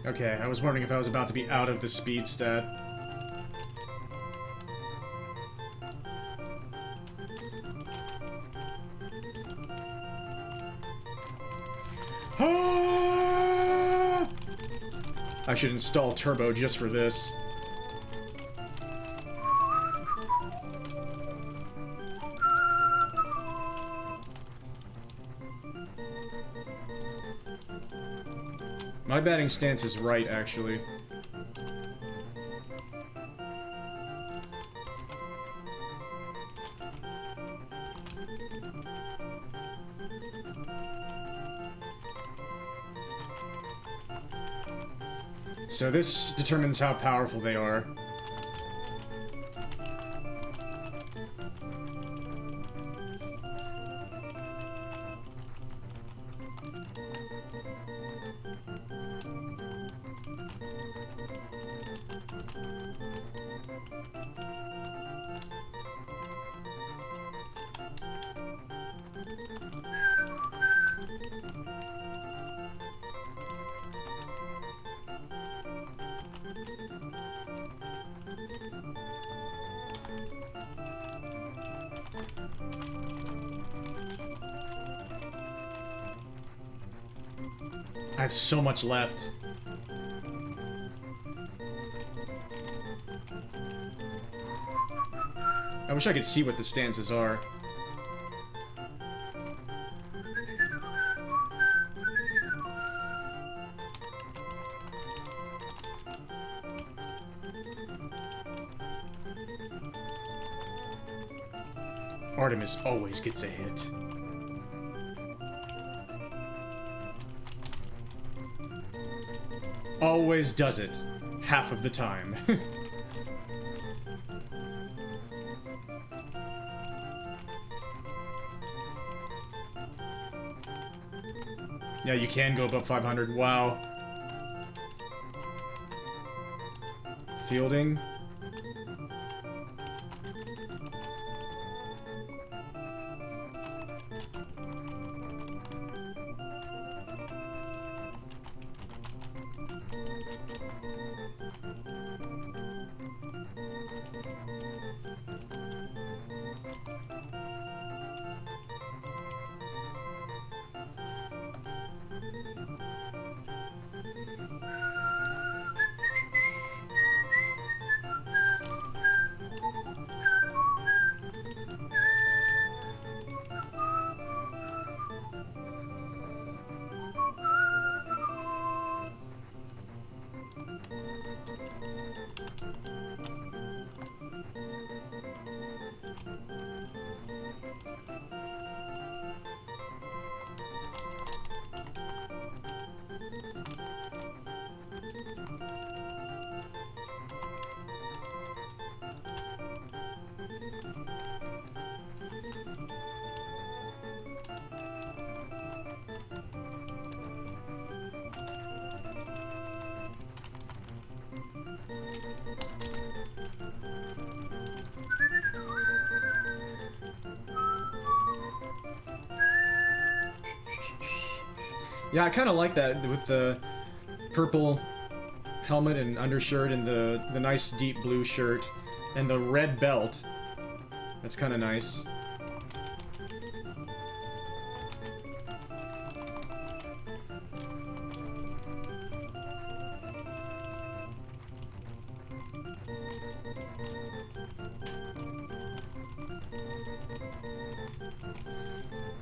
Okay, I was wondering if I was about to be out of the speed stat. I should install Turbo just for this. My batting stance is right, actually. So this determines how powerful they are. I have so much left. I wish I could see what the stances are. Artemis always gets a hit. Always does it. Half of the time. Yeah, you can go above 500. Wow. Fielding. Yeah, I kind of like that with the purple helmet and undershirt and the nice deep blue shirt and the red belt. That's kind of nice.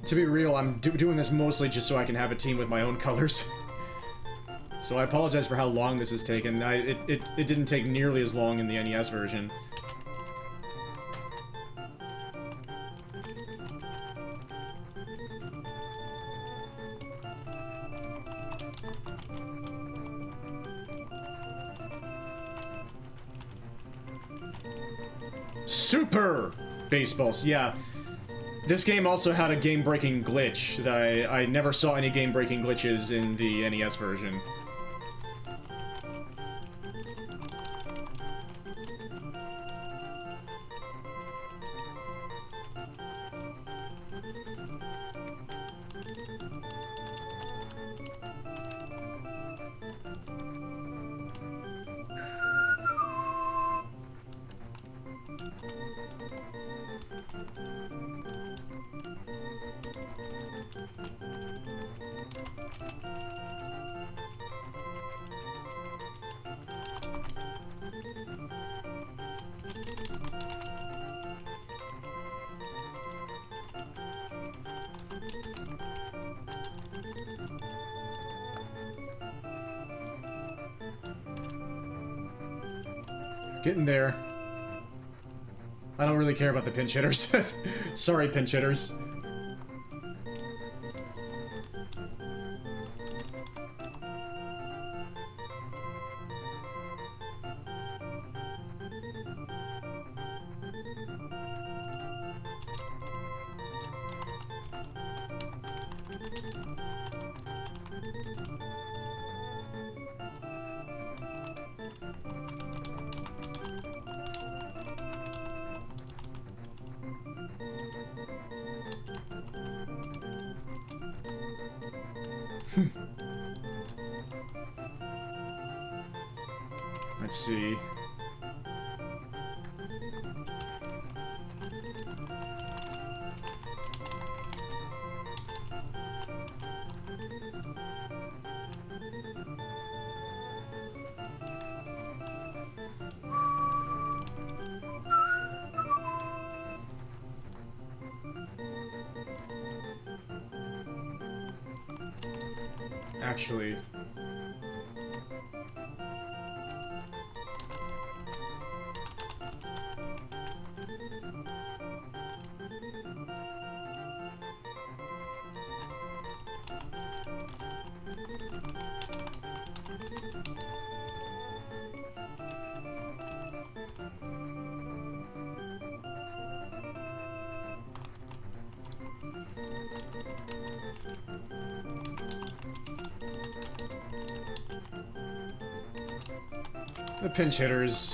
To be real, I'm doing this mostly just so I can have a team with my own colors. So I apologize for how long this has taken. It didn't take nearly as long in the NES version. Super Baseballs, yeah. This game also had a game-breaking glitch that I never saw any game-breaking glitches in the NES version. Getting there. I don't really care about the pinch hitters. Sorry, pinch hitters. Let's see. Actually... the pinch hitters.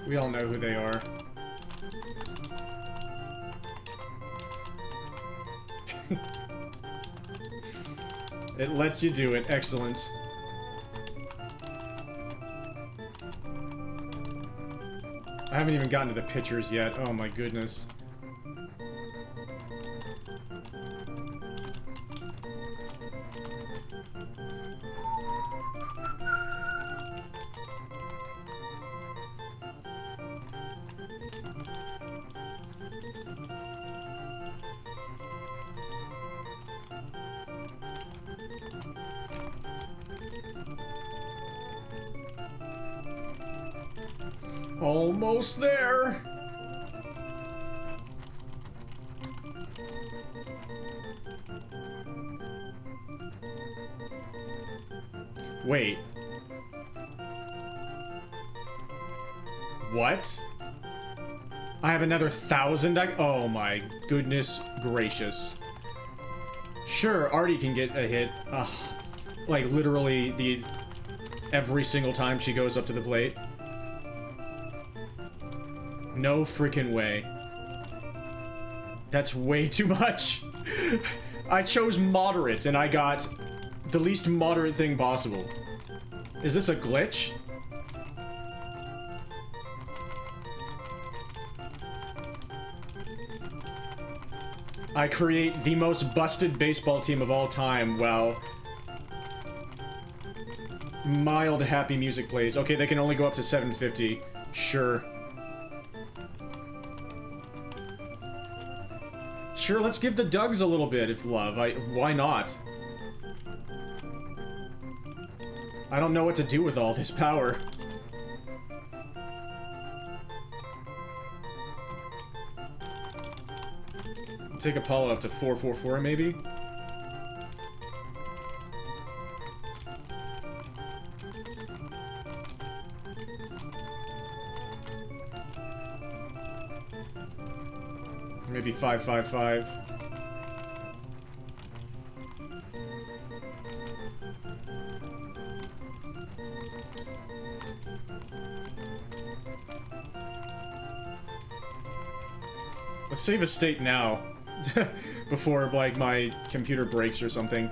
We all know who they are. It lets you do it. Excellent. I haven't even gotten to the pitchers yet. Oh my goodness. Almost there. Wait. What? I have another 1,000? Oh my goodness gracious. Sure, Artie can get a hit. Like literally every single time she goes up to the plate. No freaking way. That's way too much. I chose moderate and I got the least moderate thing possible. Is this a glitch? I create the most busted baseball team of all time while mild happy music plays. Okay, they can only go up to 750. Sure. Sure, let's give the Dougs a little bit of love. Why not? I don't know what to do with all this power. Take Apollo up to 444, maybe? Maybe 555. Let's save a state now. Before, like, my computer breaks or something.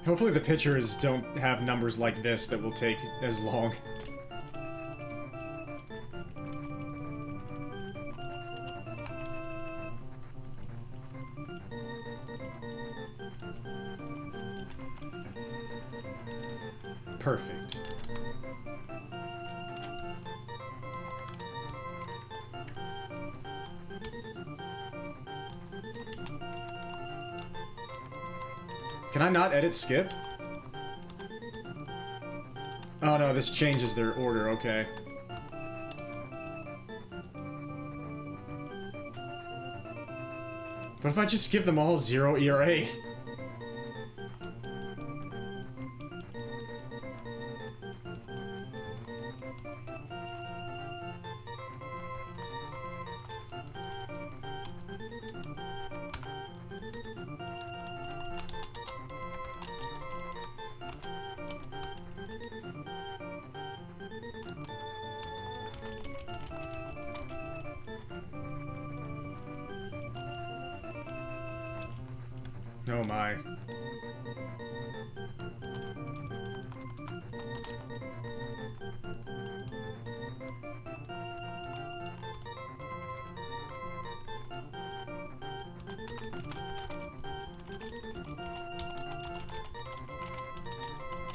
Hopefully the pitchers don't have numbers like this that will take as long. Perfect. Can I not edit skip? Oh no, this changes their order, okay. What if I just give them all 0 ERA? Oh my.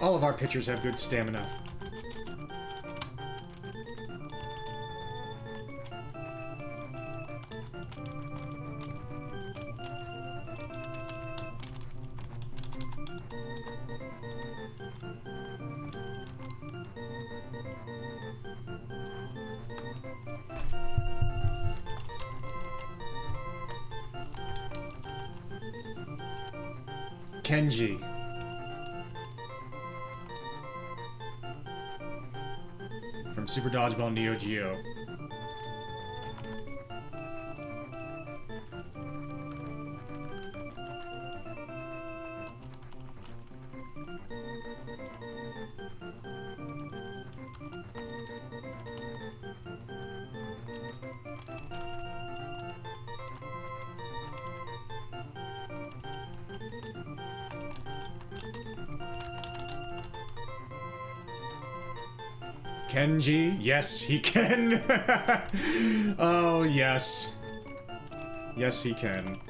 All of our pitchers have good stamina. Kenji. From Super Dodgeball Neo Geo. Kenji? Yes, he can. Oh, yes. Yes, he can.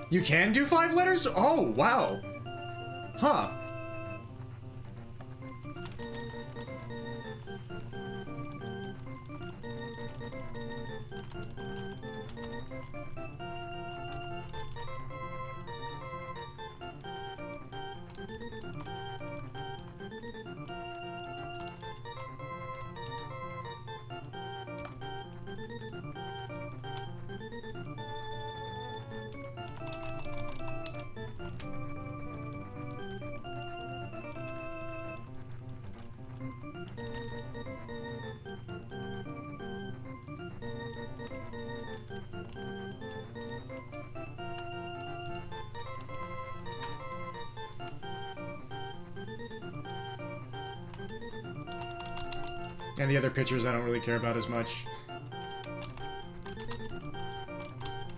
You can do 5 letters? Oh, wow. Huh. And the other pitchers I don't really care about as much.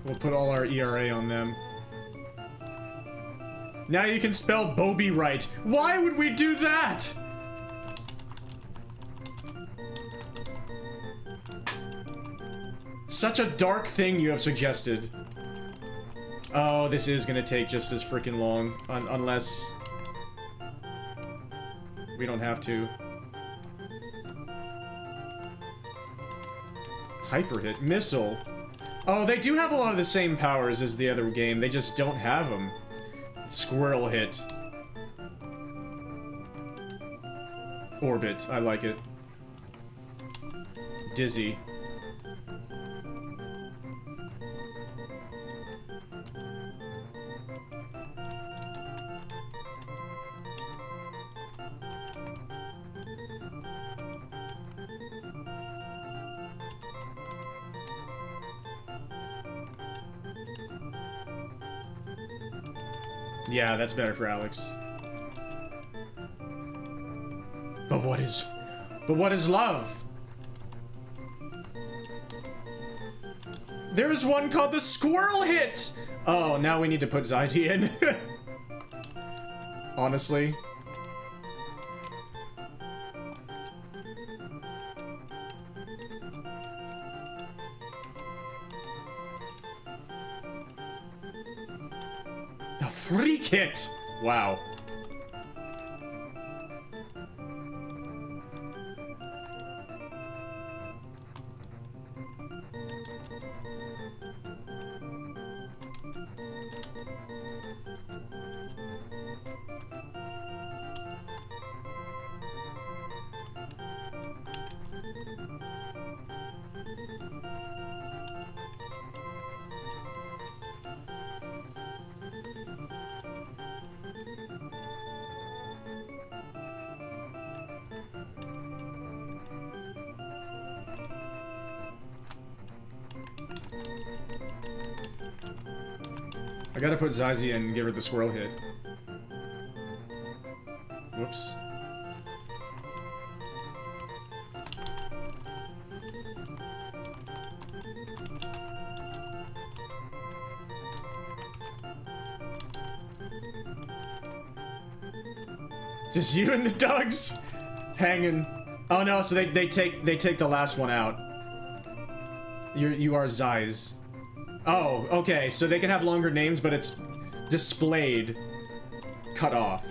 We'll put all our ERA on them. Now you can spell Bobby right. Why would we do that? Such a dark thing you have suggested. Oh, this is gonna take just as freaking long. Unless... we don't have to. Hyper hit. Missile. Oh, they do have a lot of the same powers as the other game. They just don't have them. Squirrel hit. Orbit. I like it. Dizzy. Yeah, that's better for Alex. But what is love? There's one called the Squirrel Hit! Oh, now we need to put Zazie in. Honestly. The Freak Hit! Wow. I gotta put Zazie in and give her the Squirrel Hit. Whoops. Just you and the dogs hanging. Oh no, so they take the last one out. You are Zeiss. Oh, okay, so they can have longer names, but it's displayed cut off.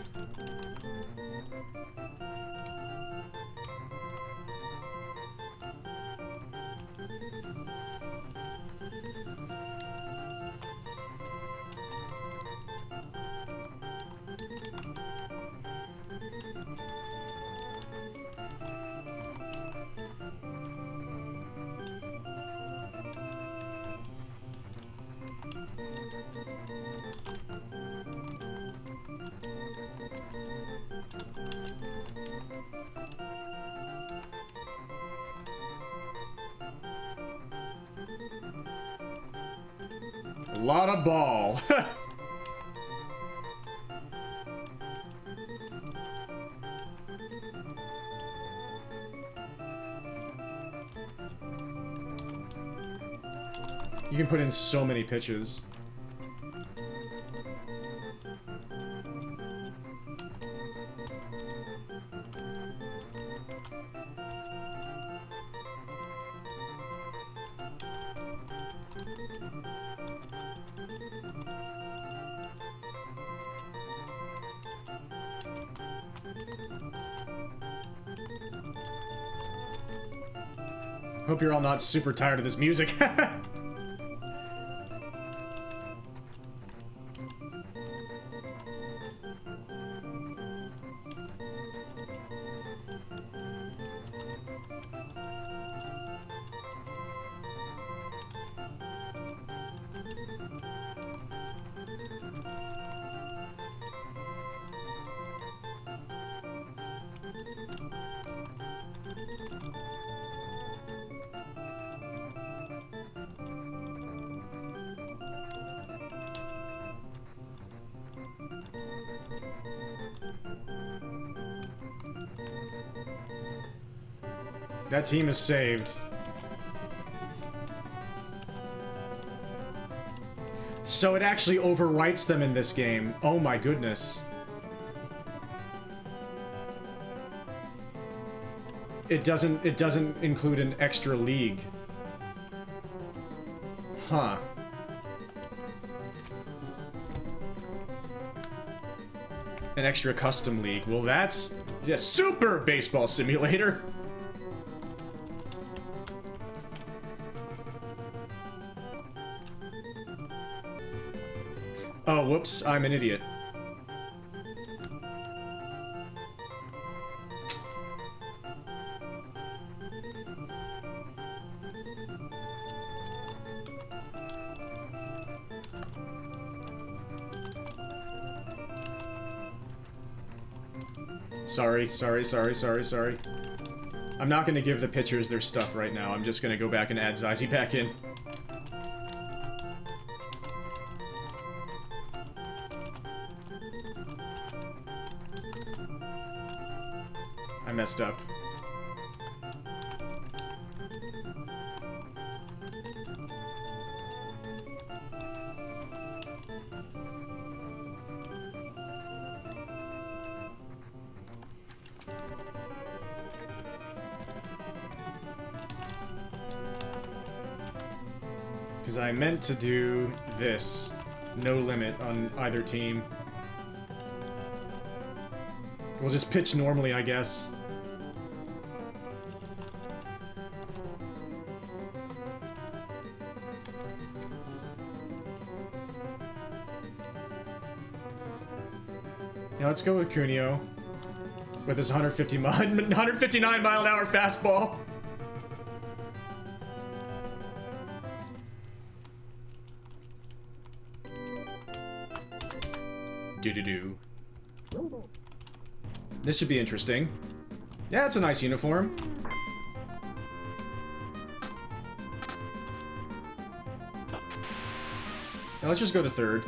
A lot of ball. You can put in so many pitches. Hope you're all not super tired of this music. That team is saved. So it actually overwrites them in this game. Oh my goodness. It doesn't include an extra league. Huh. An extra custom league. Well, that's just Super Baseball Simulator. Oh, whoops, I'm an idiot. Sorry. I'm not gonna give the pitchers their stuff right now. I'm just gonna go back and add Zazie back in. I messed up. Because I meant to do this. No limit on either team. We'll just pitch normally, I guess. Yeah, let's go with Cuneo. With his 159 mile an hour fastball. Do-do-do. This should be interesting. Yeah, it's a nice uniform. Now let's just go to third.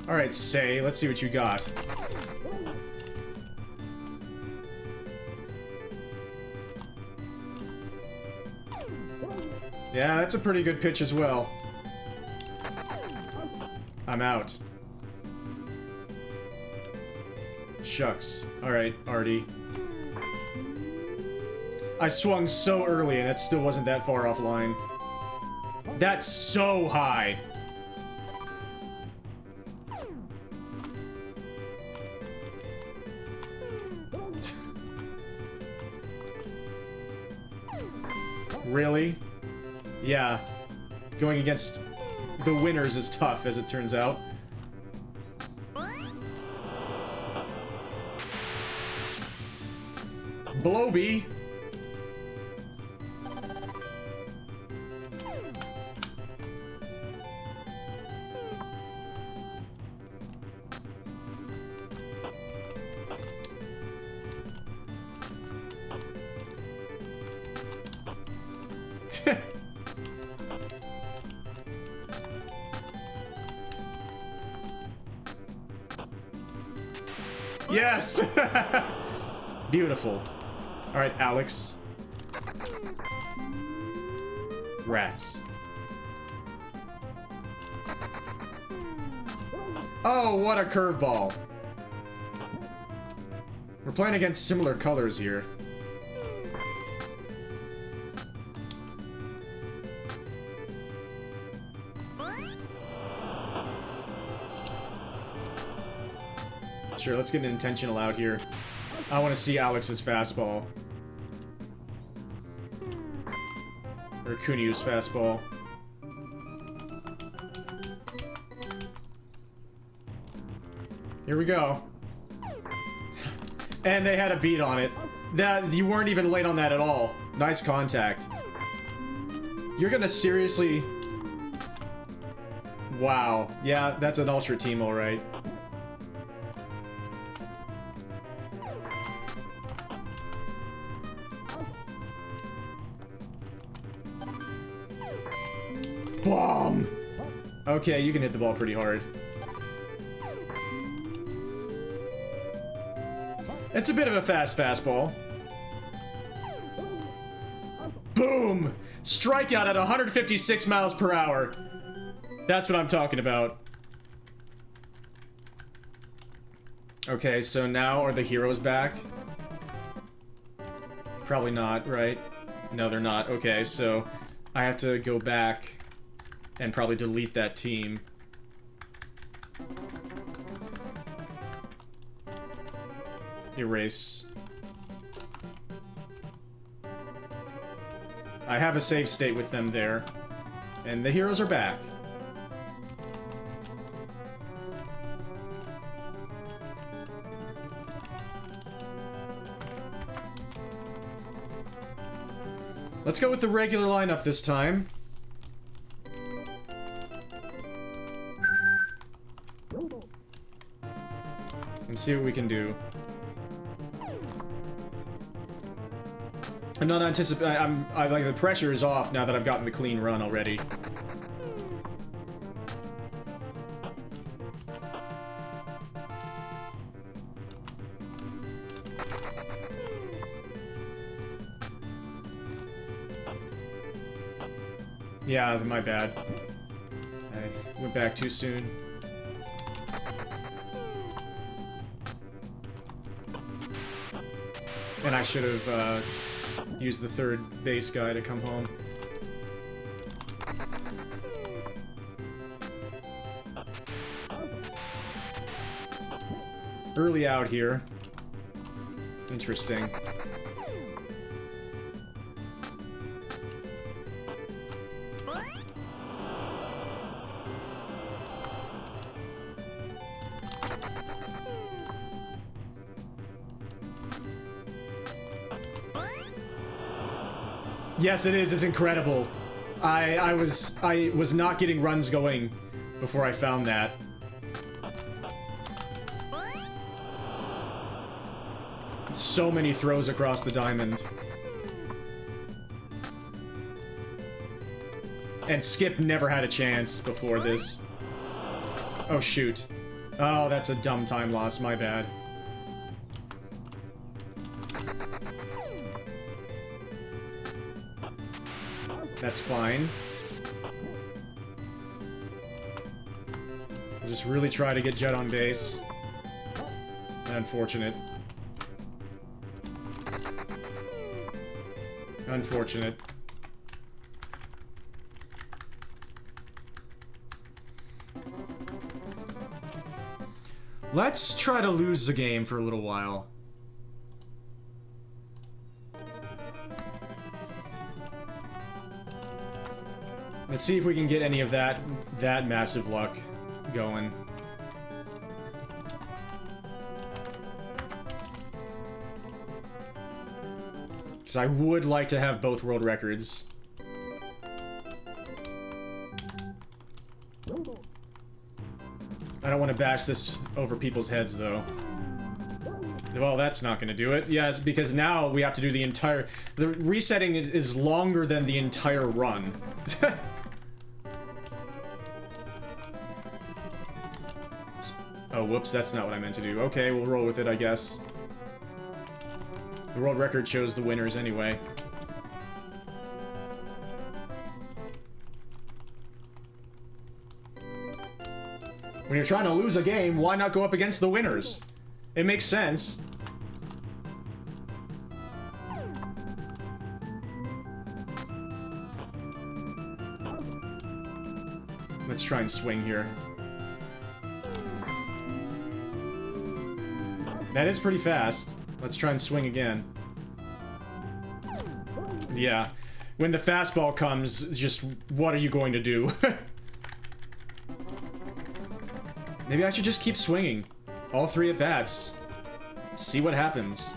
Alright, Say, let's see what you got. Yeah, that's a pretty good pitch as well. I'm out. Shucks. Alright, Artie. I swung so early and it still wasn't that far offline. That's so high. Really? Yeah. Going against the winners is tough, as it turns out. Bloby. Yes! Beautiful. Alright, Alex. Rats. Oh, what a curveball. We're playing against similar colors here. Sure, let's get an intentional out here. I want to see Alex's fastball. Or Cuneo's fastball. Here we go. And they had a beat on it. That you weren't even late on that at all. Nice contact. You're gonna seriously... Wow. Yeah, that's an Ultra team, alright. Bomb! Okay, you can hit the ball pretty hard. It's a bit of a fast fastball. Boom! Strikeout at 156 miles per hour. That's what I'm talking about. Okay, so now are the heroes back? Probably not, right? No, they're not. Okay, so I have to go back and probably delete that team. Erase. I have a save state with them there. And the heroes are back. Let's go with the regular lineup this time. Let's see what we can do. I'm not anticipating. I like the pressure is off now that I've gotten the clean run already. Yeah, my bad. I went back too soon. And I should have used the third base guy to come home. Early out here. Interesting. Yes, it is. It's incredible. I was not getting runs going before I found that. So many throws across the diamond. And Skip never had a chance before this. Oh, shoot. Oh, that's a dumb time loss. My bad. That's fine. I'll just really try to get Jet on base. Unfortunate. Unfortunate. Let's try to lose the game for a little while. Let's see if we can get any of that massive luck going. Because I would like to have both world records. I don't want to bash this over people's heads, though. Well, that's not going to do it. Yes, because now we have to do the entire... The resetting is longer than the entire run. Oh, whoops, that's not what I meant to do. Okay, we'll roll with it, I guess. The world record shows the winners anyway. When you're trying to lose a game, why not go up against the winners? It makes sense. Let's try and swing here. That is pretty fast. Let's try and swing again. Yeah. When the fastball comes, just what are you going to do? Maybe I should just keep swinging. All 3 at-bats. See what happens.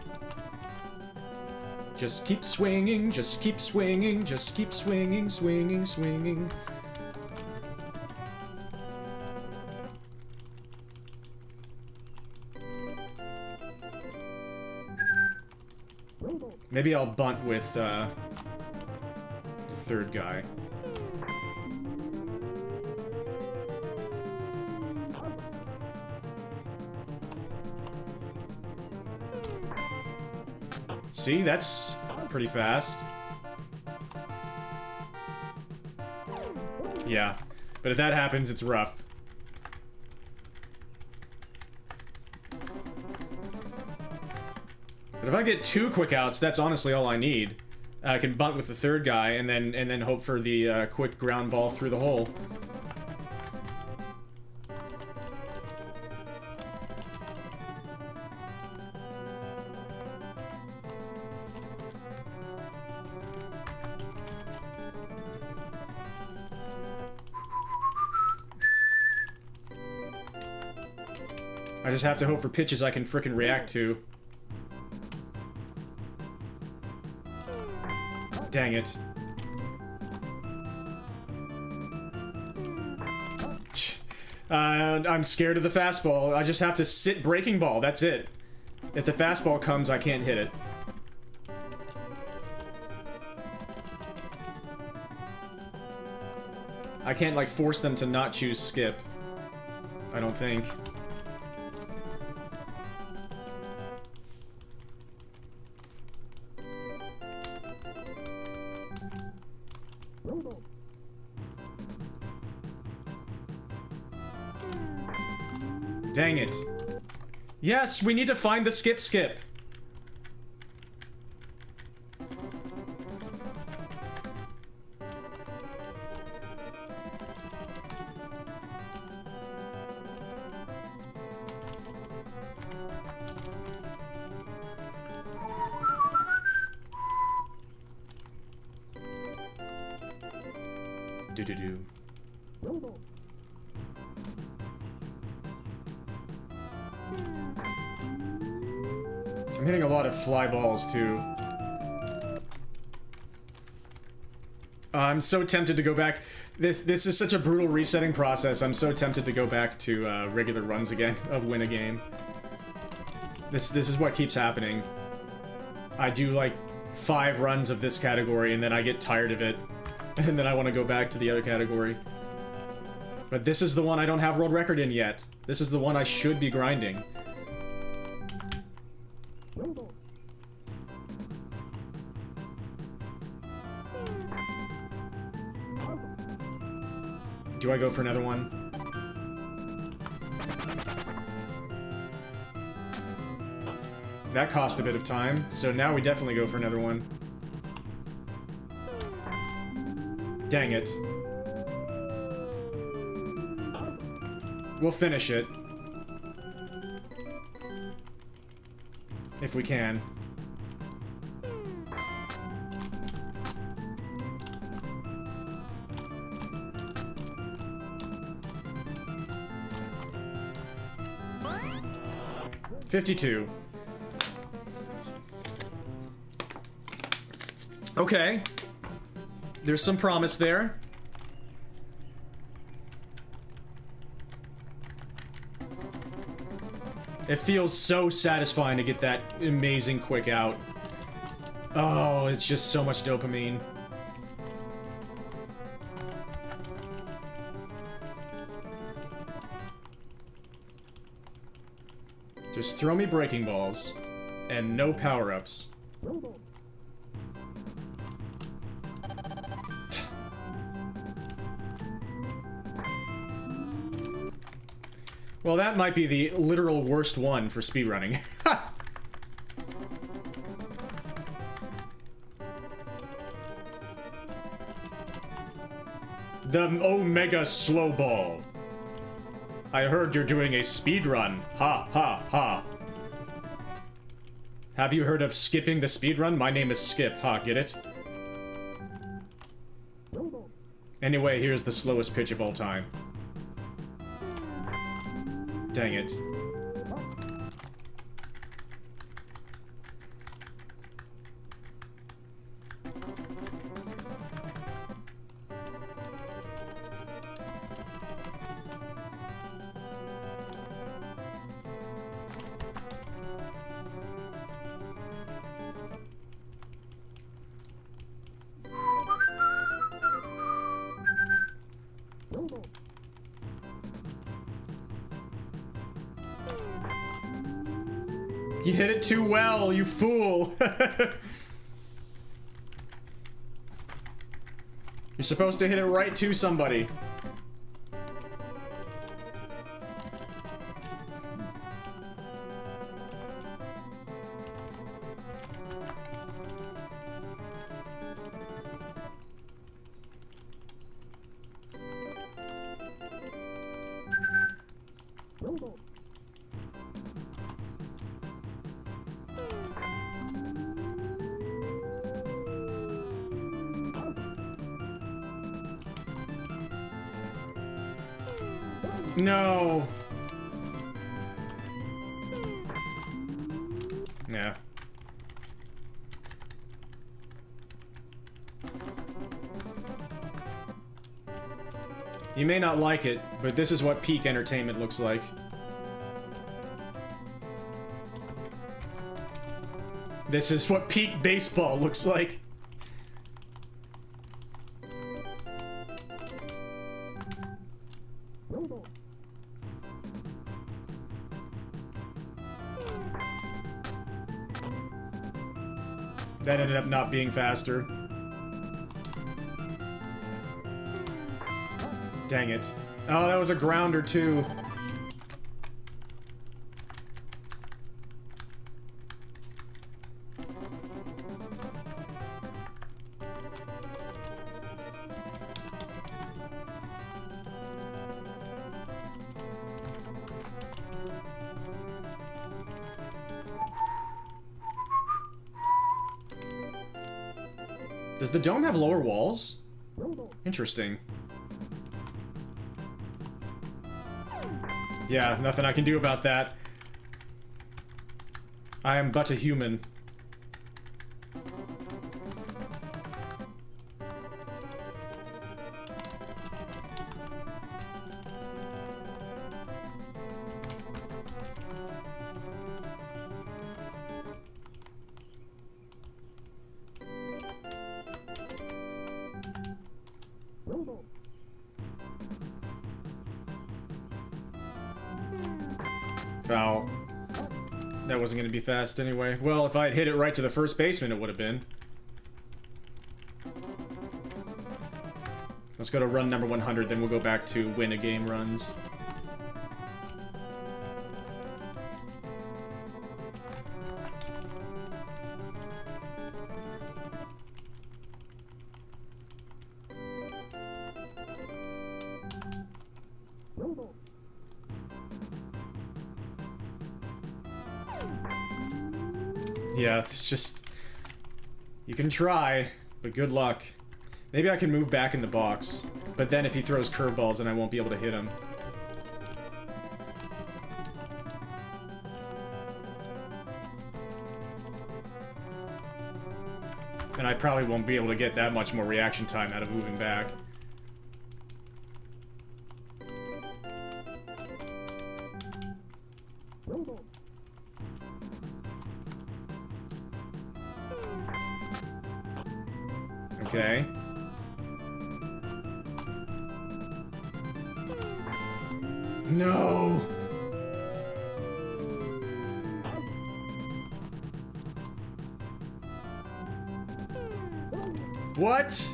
Just keep swinging, just keep swinging, just keep swinging, swinging, swinging. Maybe I'll bunt with, the third guy. See, that's pretty fast. Yeah, but if that happens, it's rough. But if I get 2 quick outs, that's honestly all I need. I can bunt with the third guy and then hope for the quick ground ball through the hole. I just have to hope for pitches I can frickin' react to. Dang it. I'm scared of the fastball. I just have to sit breaking ball. That's it. If the fastball comes, I can't hit it. I can't, like, force them to not choose skip. I don't think. Dang it. Yes, we need to find the skip. Do-do-do. I'm hitting a lot of fly balls, too. I'm so tempted to go back. This is such a brutal resetting process. I'm so tempted to go back to regular runs again of win a game. This is what keeps happening. I do like 5 runs of this category and then I get tired of it. And then I want to go back to the other category. But this is the one I don't have world record in yet. This is the one I should be grinding. Do I go for another one? That cost a bit of time, so now we definitely go for another one. Dang it. We'll finish it. If we can. $52. Okay. There's some promise there. It feels so satisfying to get that amazing quick out. Oh, it's just so much dopamine. Just throw me breaking balls, and no power-ups. Well, that might be the literal worst one for speedrunning. The Omega Slow Ball. I heard you're doing a speedrun. Ha ha ha. Have you heard of skipping the speedrun? My name is Skip. Ha, get it? Anyway, here's the slowest pitch of all time. Dang it. You hit it too well, you fool! You're supposed to hit it right to somebody. No. Yeah. You may not like it, but this is what peak entertainment looks like. This is what peak baseball looks like. That ended up not being faster. Dang it. Oh, that was a grounder too. Does the dome have lower walls? Interesting. Yeah, nothing I can do about that. I am but a human. Foul. That wasn't going to be fast anyway. Well, if I had hit it right to the first baseman, it would have been. Let's go to run number 100, then we'll go back to win a game runs. Yeah, it's just... You can try, but good luck. Maybe I can move back in the box, but then if he throws curveballs, then I won't be able to hit him. And I probably won't be able to get that much more reaction time out of moving back. Okay. No! What?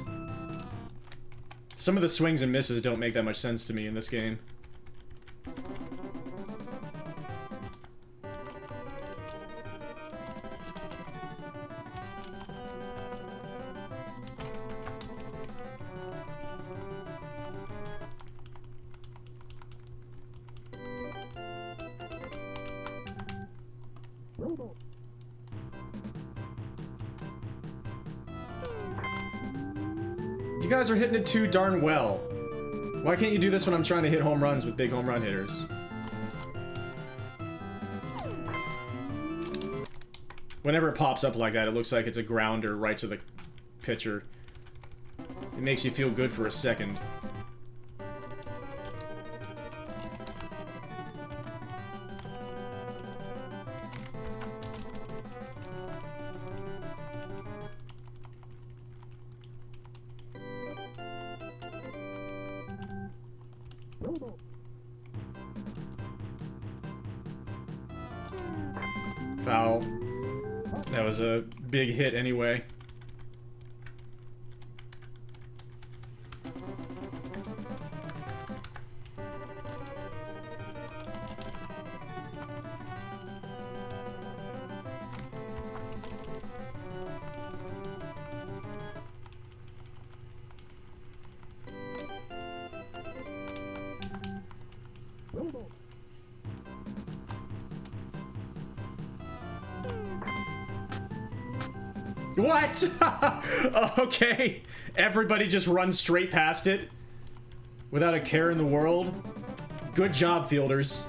Some of the swings and misses don't make that much sense to me in this game. You guys are hitting it too darn well. Why can't you do this when I'm trying to hit home runs with big home run hitters? Whenever it pops up like that, it looks like it's a grounder right to the pitcher. It makes you feel good for a second. Foul. That was a big hit anyway. What? Okay. Everybody just runs straight past it without a care in the world. Good job, fielders.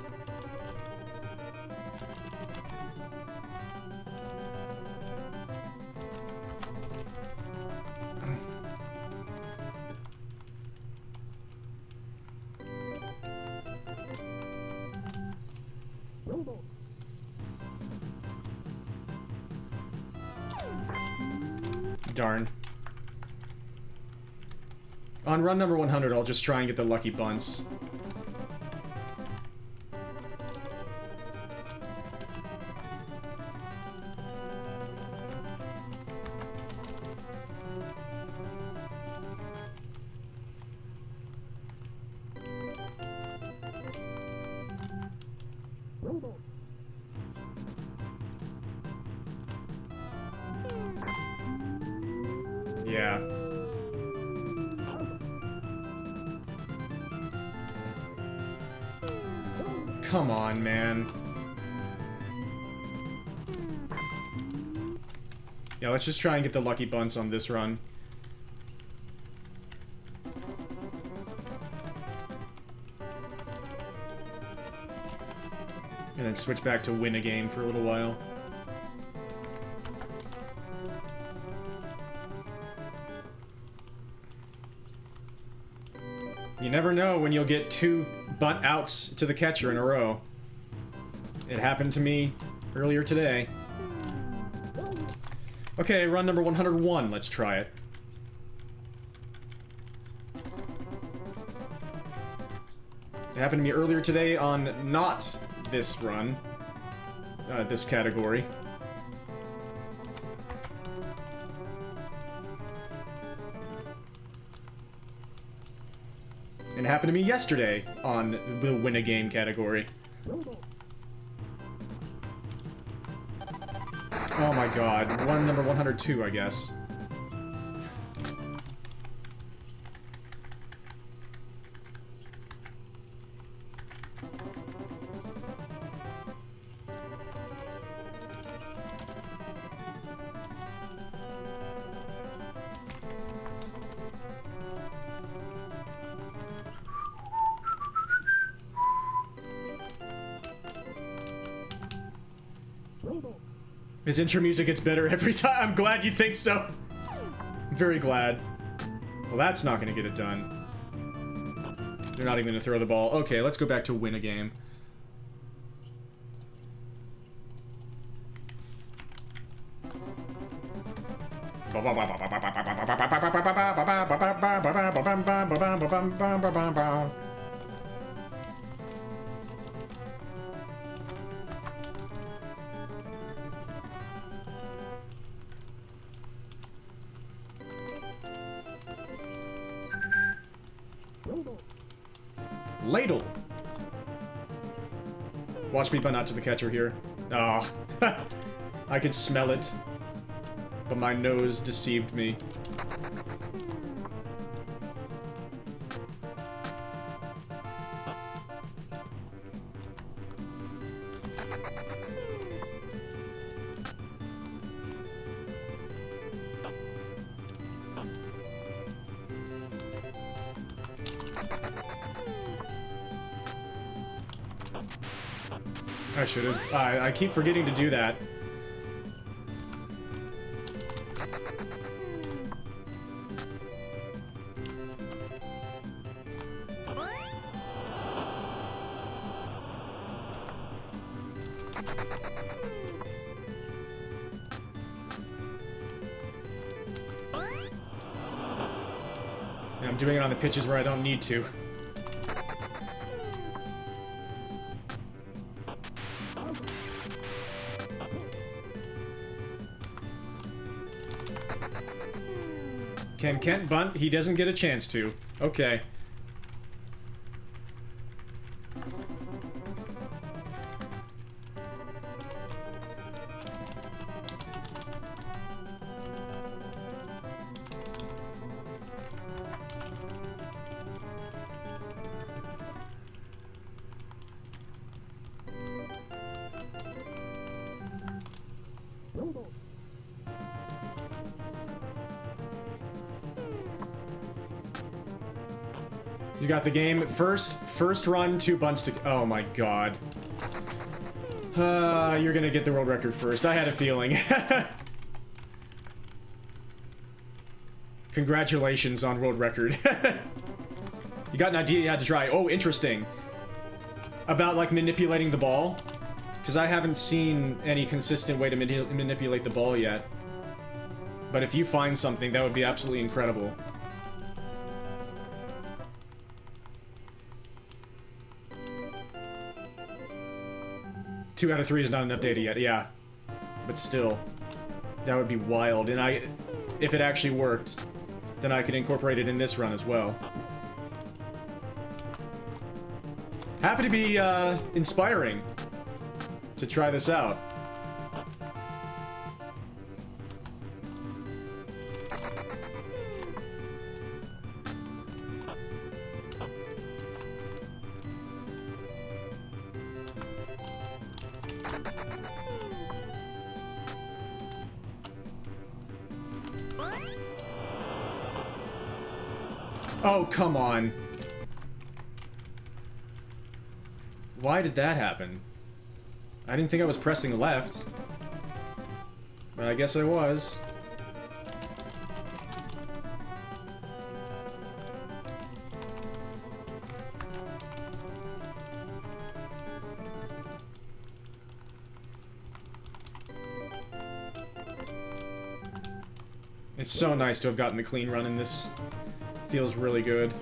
darn. On run number 100, I'll just try and get the lucky bunts. Yeah. Come on, man. Yeah, let's just try and get the lucky bunts on this run. And then switch back to win a game for a little while. You never know when you'll get 2 bunt outs to the catcher in a row. It happened to me earlier today. Okay, run number 101. Let's try it. It happened to me earlier today on not this run. This category. And it happened to me yesterday on the win a game category. Oh my god. Run number 102, I guess. His intro music gets better every time. I'm glad you think so. I'm very glad. Well, that's not going to get it done. They're not even going to throw the ball. Okay, let's go back to win a game. Ladle. Watch me bunt out to the catcher here. Ah, I could smell it, but my nose deceived me. I should have. I keep forgetting to do that. And I'm doing it on the pitches where I don't need to. Can Kent bunt? He doesn't get a chance to. Okay. You got the game. First run, 2 bunts to... Oh my god. You're gonna get the world record first. I had a feeling. Congratulations on world record. You got an idea you had to try. Oh, interesting. About, like, manipulating the ball? Because I haven't seen any consistent way to manipulate the ball yet. But if you find something, that would be absolutely incredible. Two out of 3 is not enough data yet, yeah. But still, that would be wild. And if it actually worked, then I could incorporate it in this run as well. Happy to be inspiring to try this out. Oh, come on. Why did that happen? I didn't think I was pressing left. But I guess I was. It's so nice to have gotten the clean run in this. Feels really good.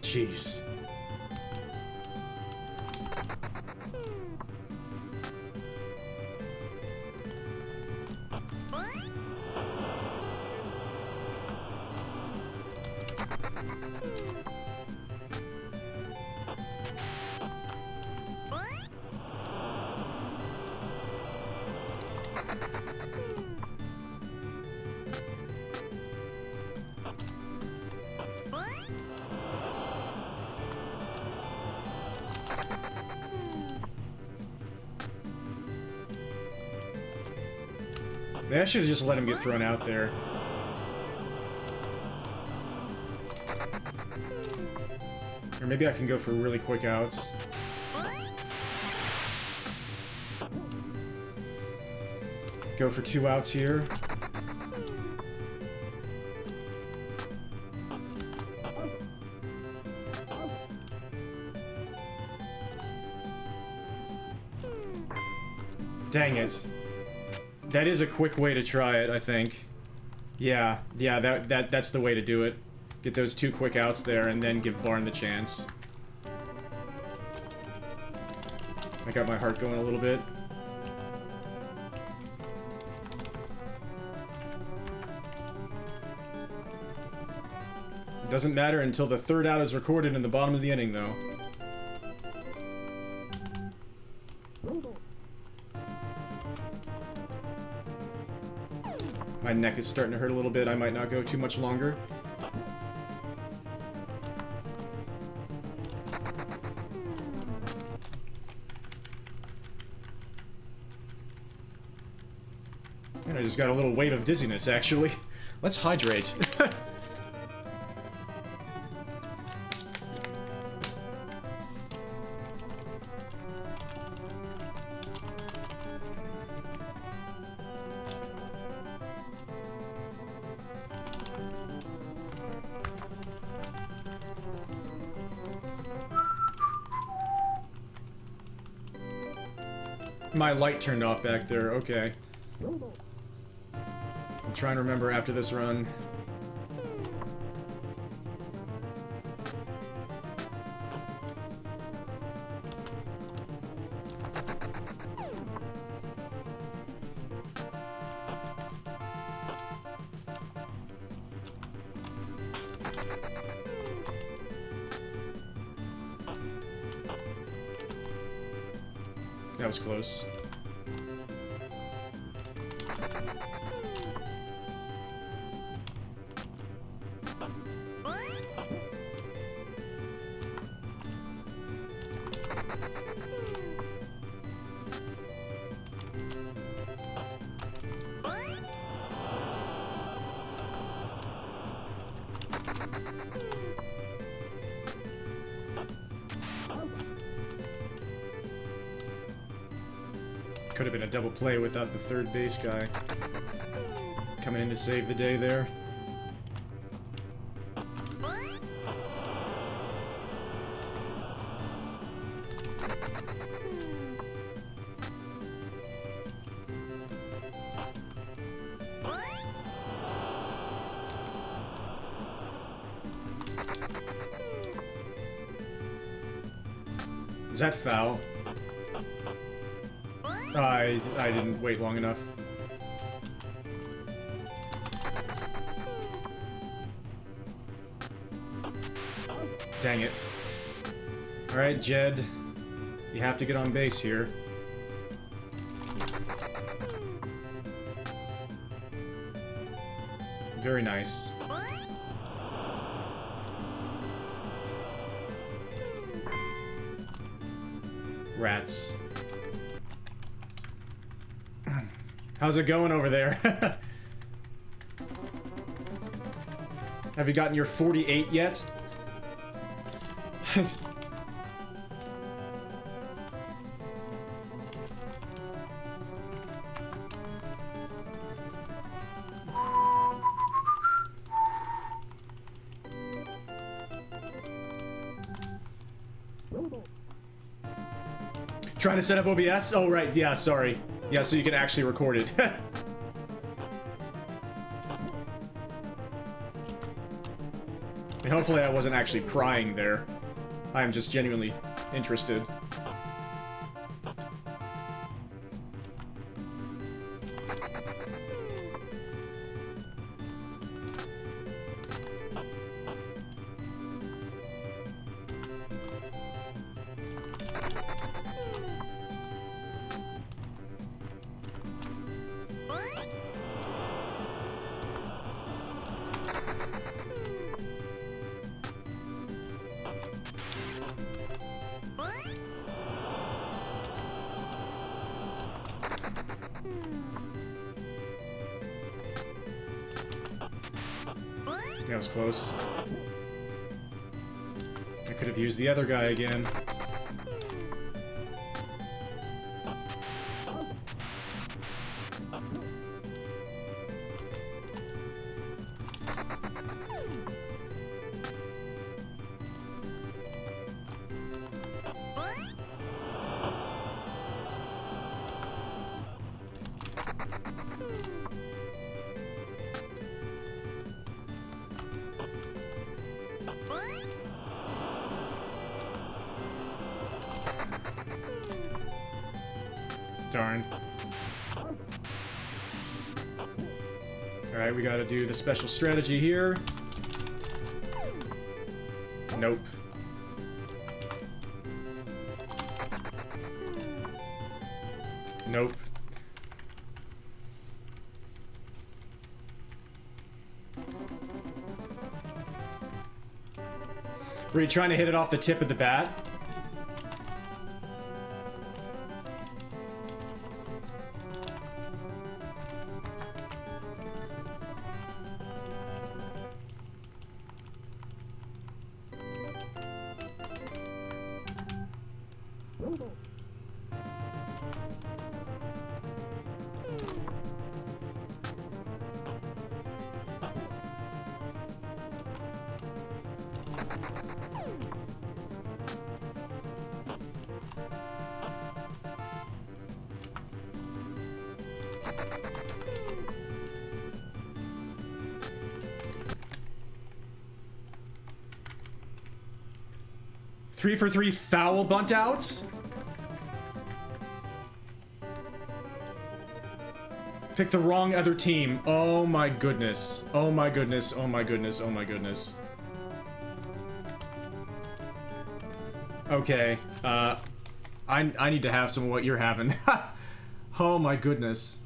Jeez. Maybe I should have just let him get thrown out there. Or maybe I can go for really quick outs. Go for 2 outs here. Dang it. That is a quick way to try it, I think. Yeah, that's the way to do it. Get those 2 quick outs there, and then give Barn the chance. I got my heart going a little bit. It doesn't matter until the 3rd out is recorded in the bottom of the inning, though. My neck is starting to hurt a little bit. I might not go too much longer. And I just got a little wave of dizziness, actually. Let's hydrate. My light turned off back there, okay. I'm trying to remember after this run. That was close. Could have been a double play without the third base guy coming in to save the day there. Is that foul? I didn't wait long enough. Dang it. Alright, Jed. You have to get on base here. Very nice. Rats. How's it going over there? Have you gotten your 48 yet? Trying to set up OBS? Oh, right. Yeah, sorry. Yeah, so you can actually record it. And hopefully I wasn't actually prying there. I am just genuinely interested. That was close. I could have used the other guy again. Darn. Alright, we gotta do the special strategy here. Nope. Nope. Were you trying to hit it off the tip of the bat? Three for three foul bunt outs? Pick the wrong other team. Oh my goodness. Oh my goodness. Oh my goodness. Oh my goodness. Okay. I need to have some of what you're having. Oh my goodness.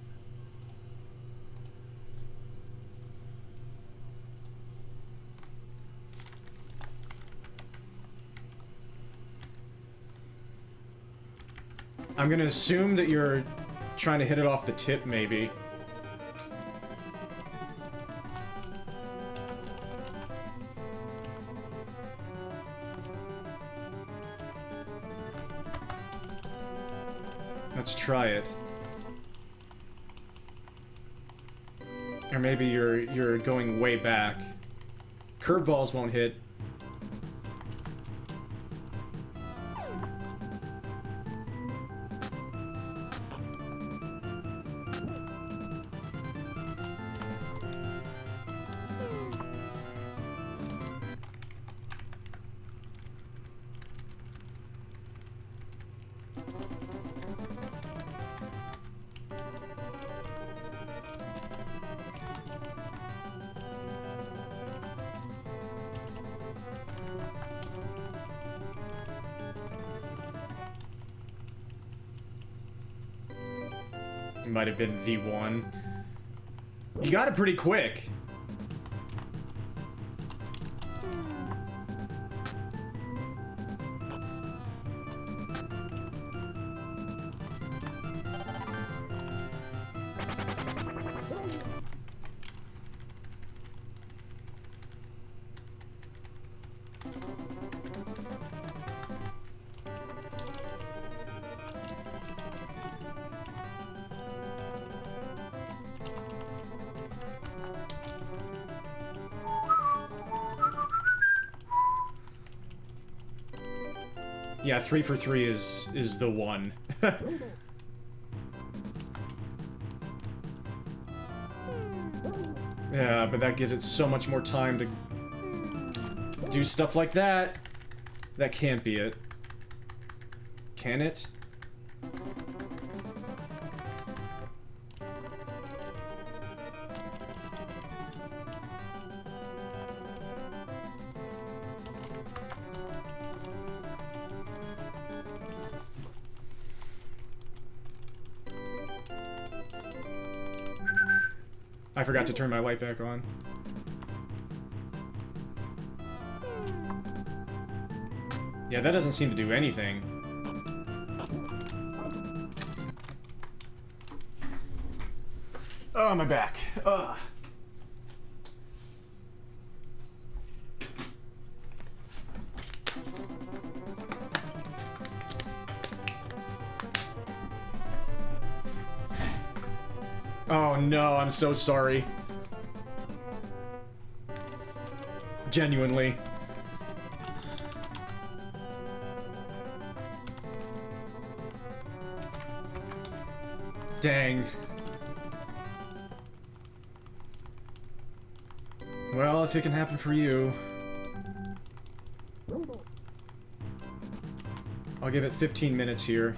I'm gonna assume that you're trying to hit it off the tip, maybe. Let's try it. Or maybe you're going way back. Curveballs won't hit. Might have been the one. You got it pretty quick. Yeah, 3 for 3 is the one. Yeah, but that gives it so much more time to do stuff like that. That can't be it. Can it? I forgot to turn my light back on. Yeah, that doesn't seem to do anything. Oh, my back. Ugh. Oh no, I'm so sorry. Genuinely. Dang. Well, if it can happen for you. I'll give it 15 minutes here.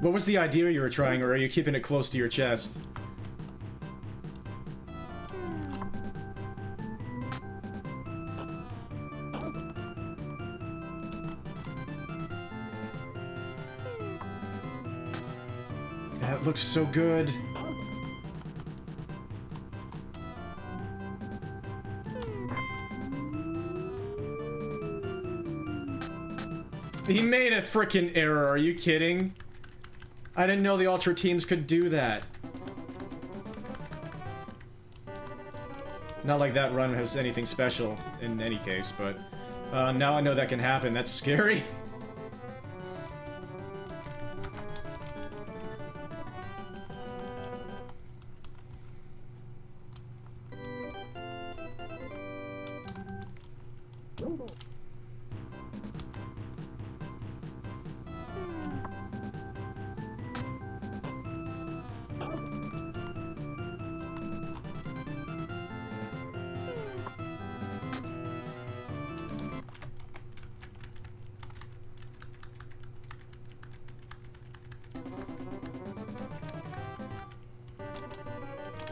What was the idea you were trying, or are you keeping it close to your chest? That looks so good. He made a frickin' error, are you kidding? I didn't know the Ultra teams could do that. Not like that run has anything special in any case, but now I know that can happen. That's scary.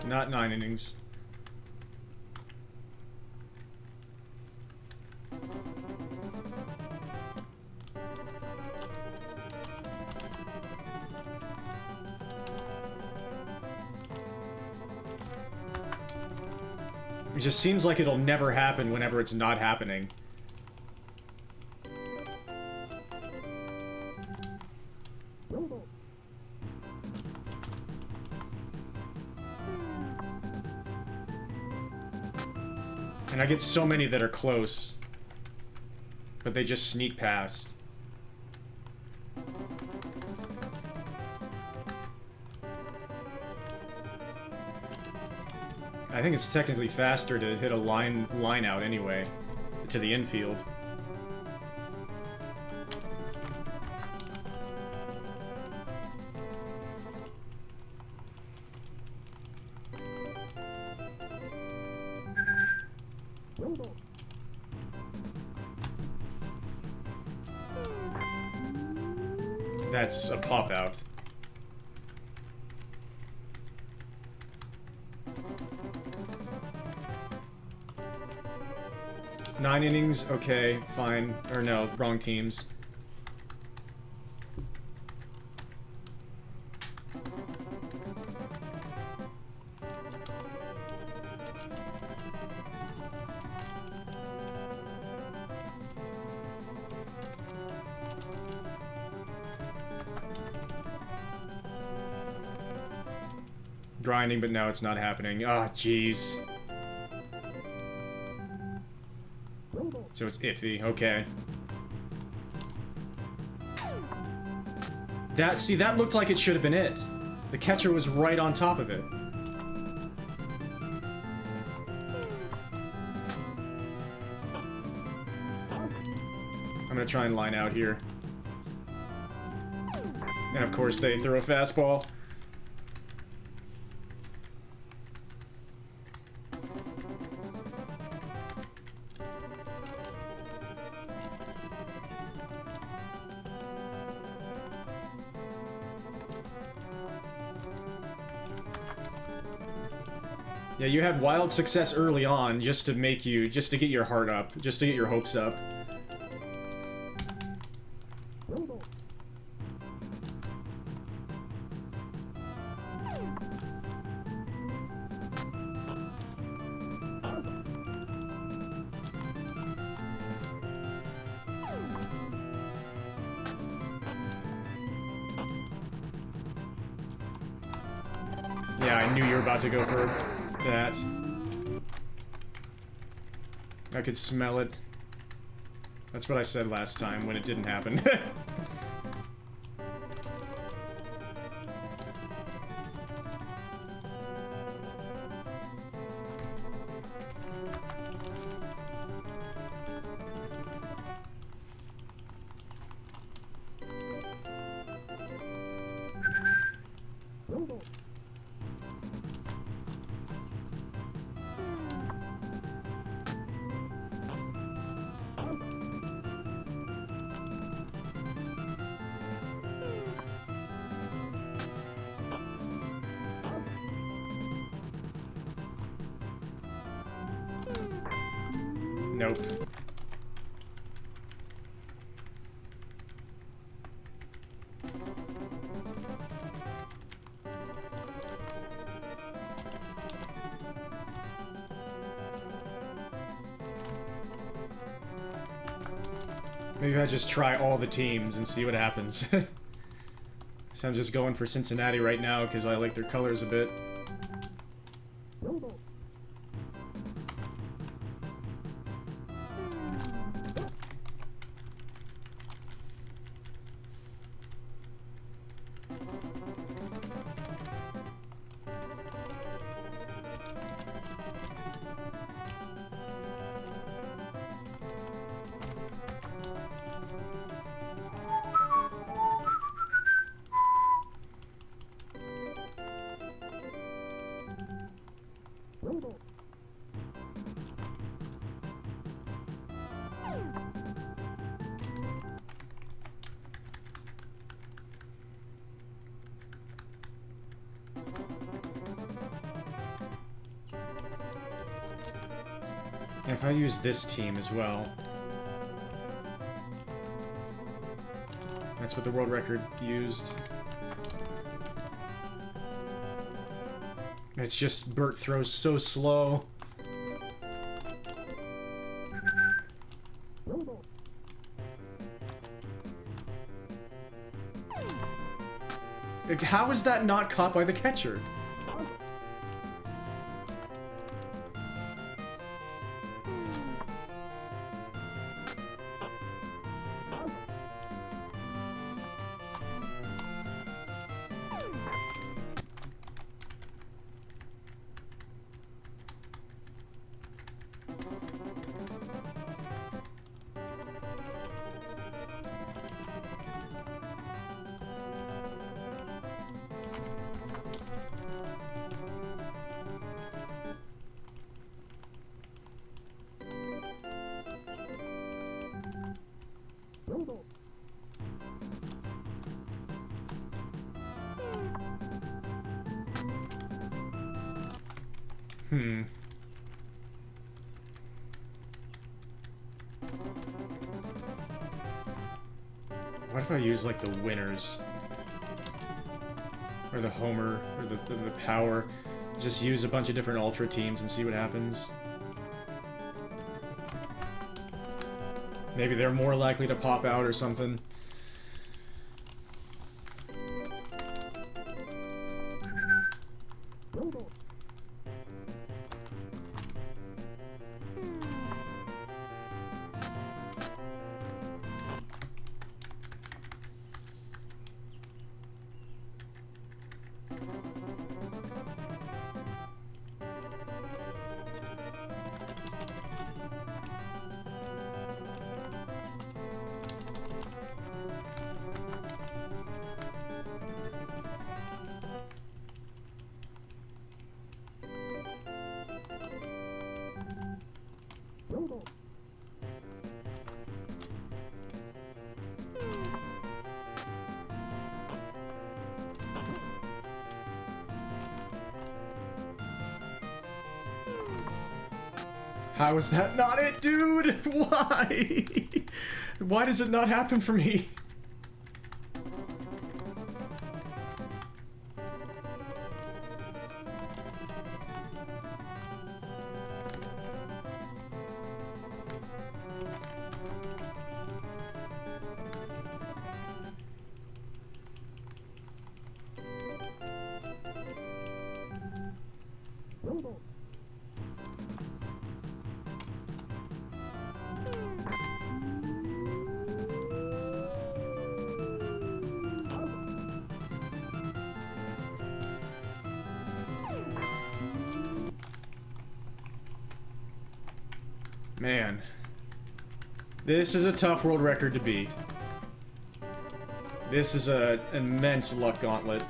not 9 innings. It just seems like it'll never happen whenever it's not happening. And I get so many that are close, but they just sneak past. I think it's technically faster to hit a line out anyway, to the infield. That's a pop-out. Nine innings, okay, fine. Or no, wrong teams. Grinding, but now it's not happening. Ah, jeez. So it's iffy, okay. See, that looked like it should have been it. The catcher was right on top of it. I'm gonna try and line out here. And of course they throw a fastball. Yeah, you had wild success early on just to get your heart up, just to get your hopes up. Yeah, I knew you were about to go for that. I could smell it. That's what I said last time when it didn't happen. Nope. Maybe I just try all the teams and see what happens. So I'm just going for Cincinnati right now because I like their colors a bit. And if I use this team as well... That's what the world record used. It's just Bert throws so slow. Like, how is that not caught by the catcher? What if I use, like, the winners? Or the Homer, or the Power. Just use a bunch of different Ultra teams and see what happens. Maybe they're more likely to pop out or something. How is that not it, dude? Why? Why does it not happen for me? Man. This is a tough world record to beat. This is an immense luck gauntlet.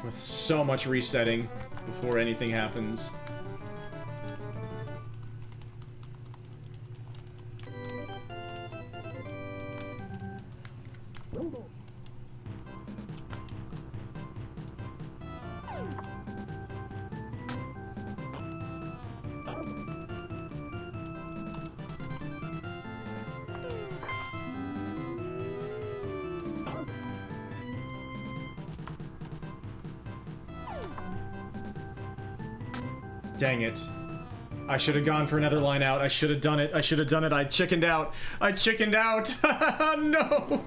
With so much resetting before anything happens. Dang it. I should have gone for another line out. I should have done it. I should have done it. I chickened out. I chickened out. No.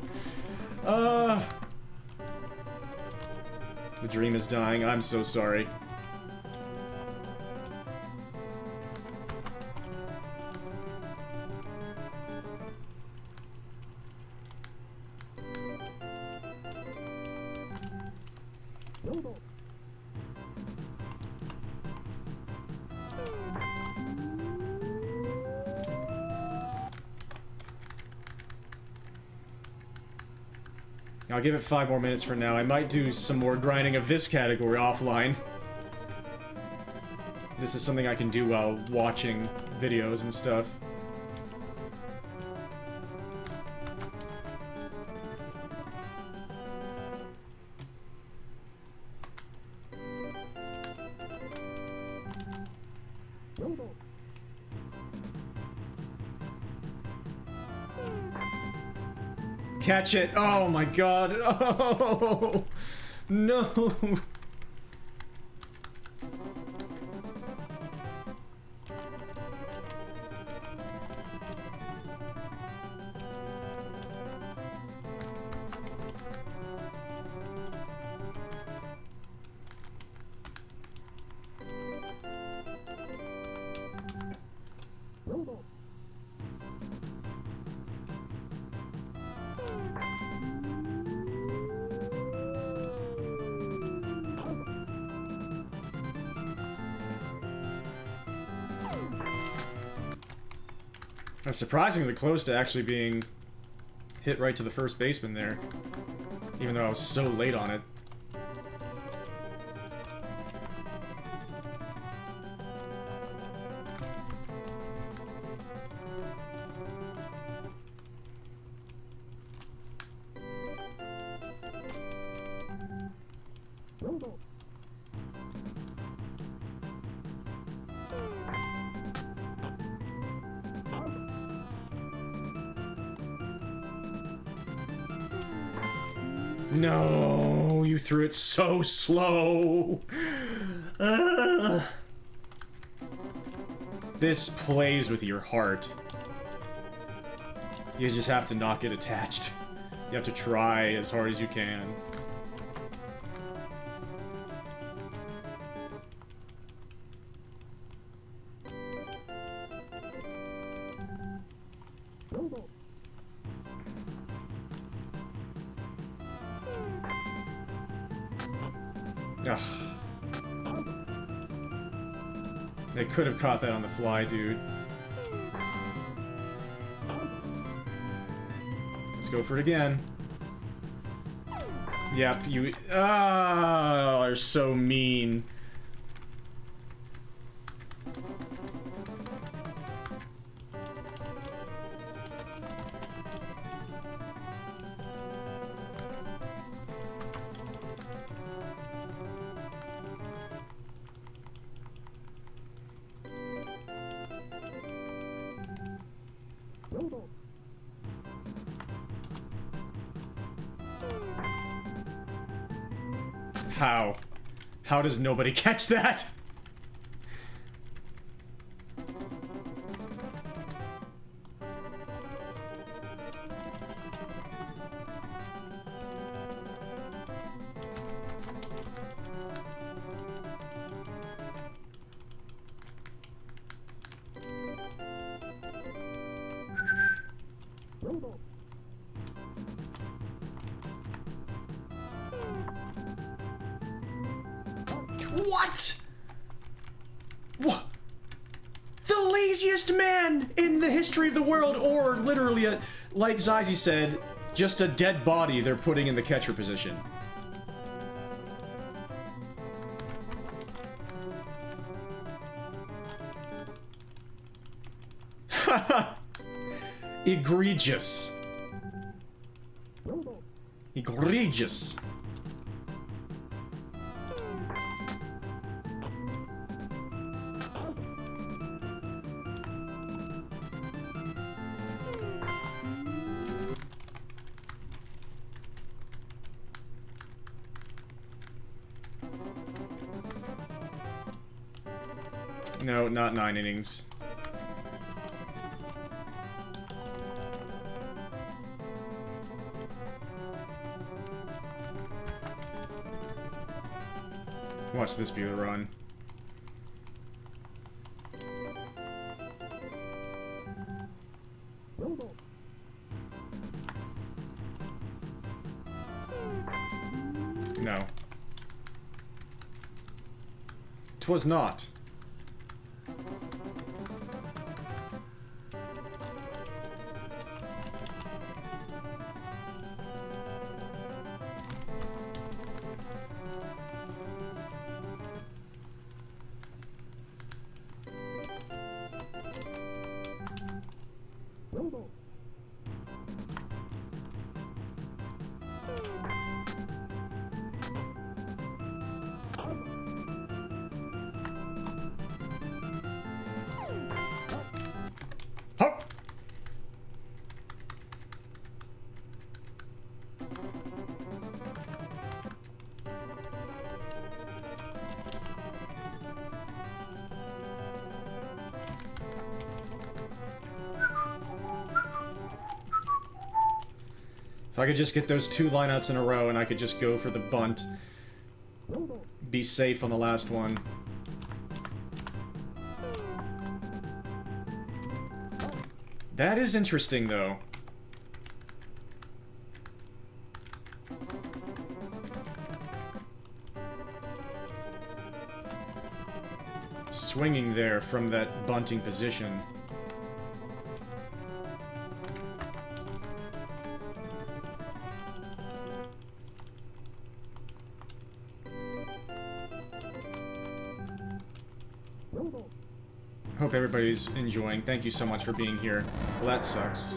The dream is dying. I'm so sorry. I'll give it 5 more minutes for now. I might do some more grinding of this category offline. This is something I can do while watching videos and stuff. Catch it! Oh my god! Oh no! I'm surprisingly close to actually being hit right to the first baseman there, even though I was so late on it. No, you threw it so slow. This plays with your heart. You just have to not get attached. You have to try as hard as you can. Ugh. They could have caught that on the fly, dude. Let's go for it again. Yep, you... Oh, you're so mean. How? How does nobody catch that? What? What? The laziest man in the history of the world, or literally, like Zazie said, just a dead body they're putting in the catcher position. Egregious. Egregious. No, not 9 innings. Watch this be the run. No. 'Twas not. If I could just get those 2 lineouts in a row and I could just go for the bunt. Be safe on the last one. That is interesting, though. Swinging there from that bunting position. Hope everybody's enjoying. Thank you so much for being here. Well, that sucks.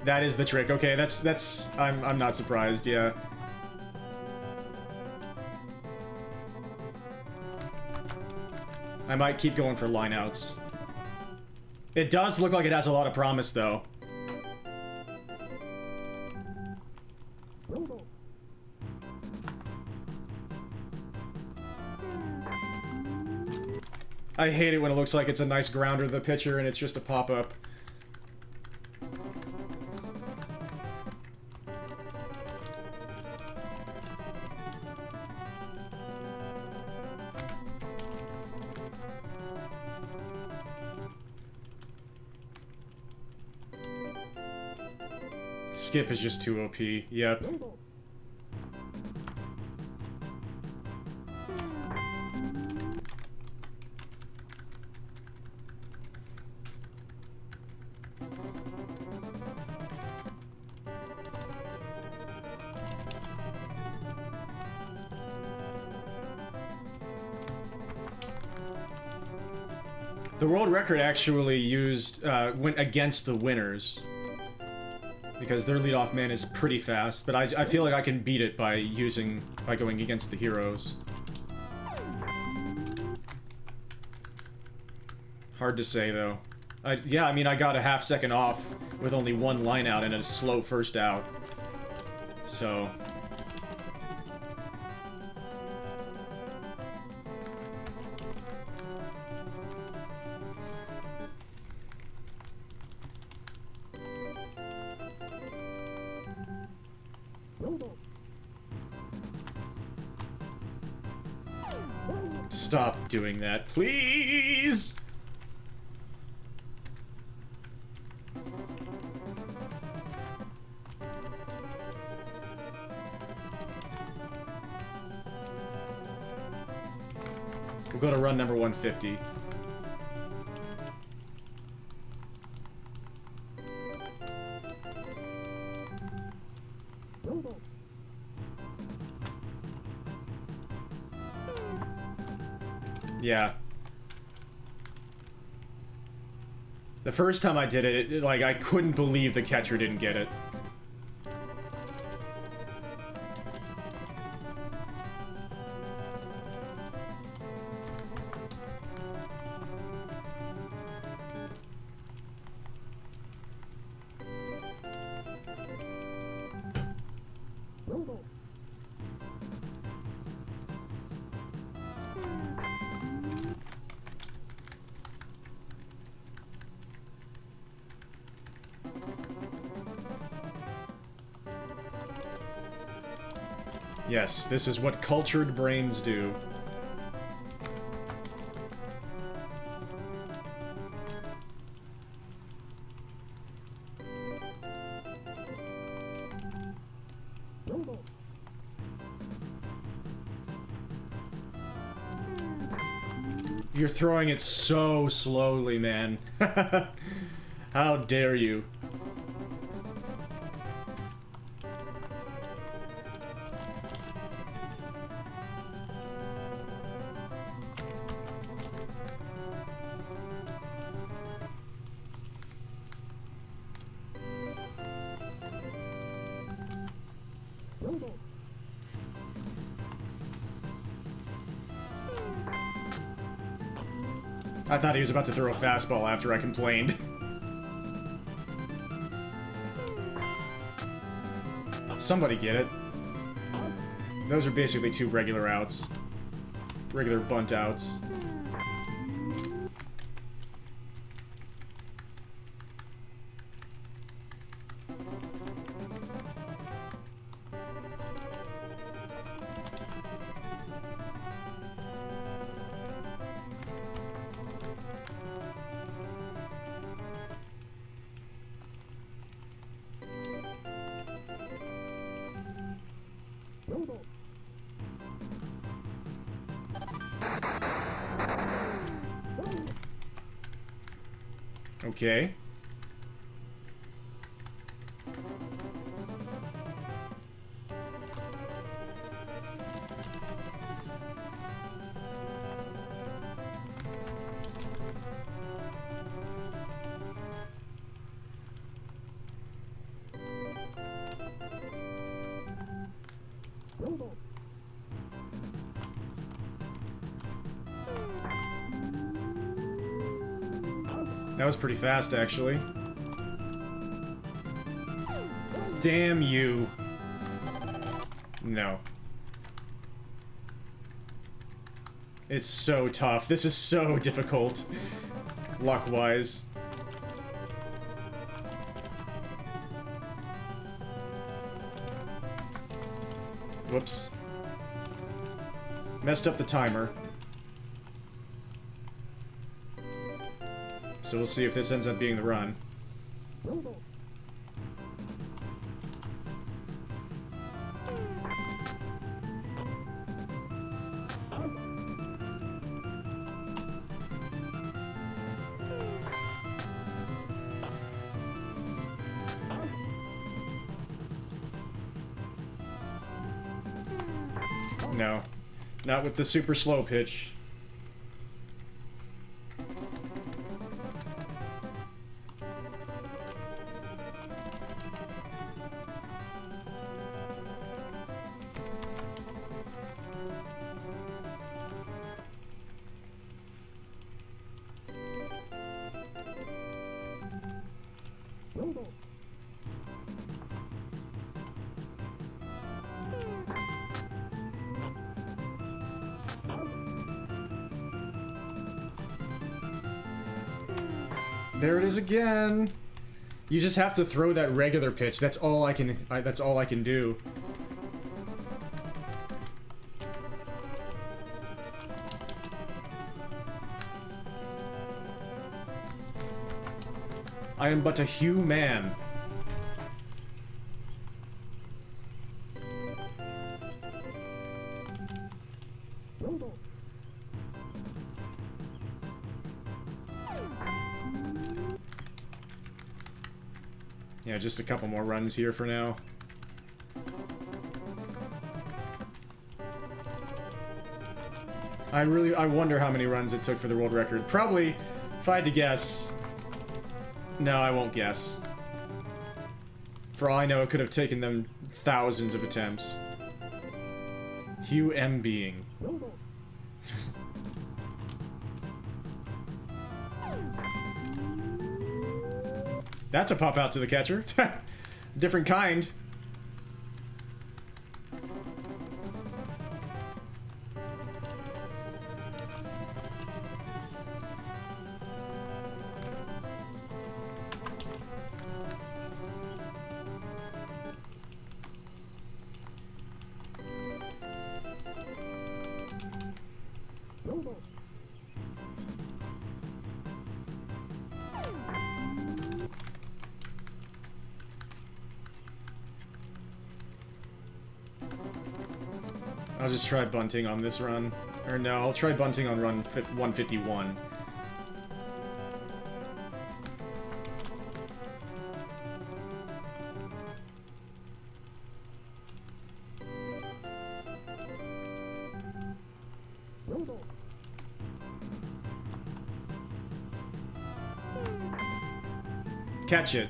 That is the trick. Okay, that's I'm not surprised, yeah. I might keep going for lineouts. It does look like it has a lot of promise, though. I hate it when it looks like it's a nice grounder to the pitcher and it's just a pop-up. Skip is just too OP. Yep. The world record actually went against the winners. Because their leadoff man is pretty fast, but I feel like I can beat it by going against the heroes. Hard to say, though. Yeah, I mean, I got a half-second off with only 1 line out and a slow first out. So... Stop doing that, please! We'll go to run number 150. Yeah. The first time I did it, like, I couldn't believe the catcher didn't get it. Yes, this is what cultured brains do. You're throwing it so slowly, man. How dare you? I thought he was about to throw a fastball after I complained. Somebody get it. Those are basically 2 regular outs. regular bunt outs. Okay. That was pretty fast, actually. Damn you. No. It's so tough. This is so difficult. Luck-wise. Whoops. Messed up the timer. So we'll see if this ends up being the run. No. Not with the super slow pitch. There it is again. You just have to throw that regular pitch. That's all I can. That's all I can do. I am but a human. Yeah, just a couple more runs here for now. I wonder how many runs it took for the world record. Probably, if I had to guess... No, I won't guess. For all I know, it could have taken them thousands of attempts. Hugh M. Being. That's a pop out to the catcher. Different kind. I'll just try bunting on this run. Or no, I'll try bunting on run 151. Catch it.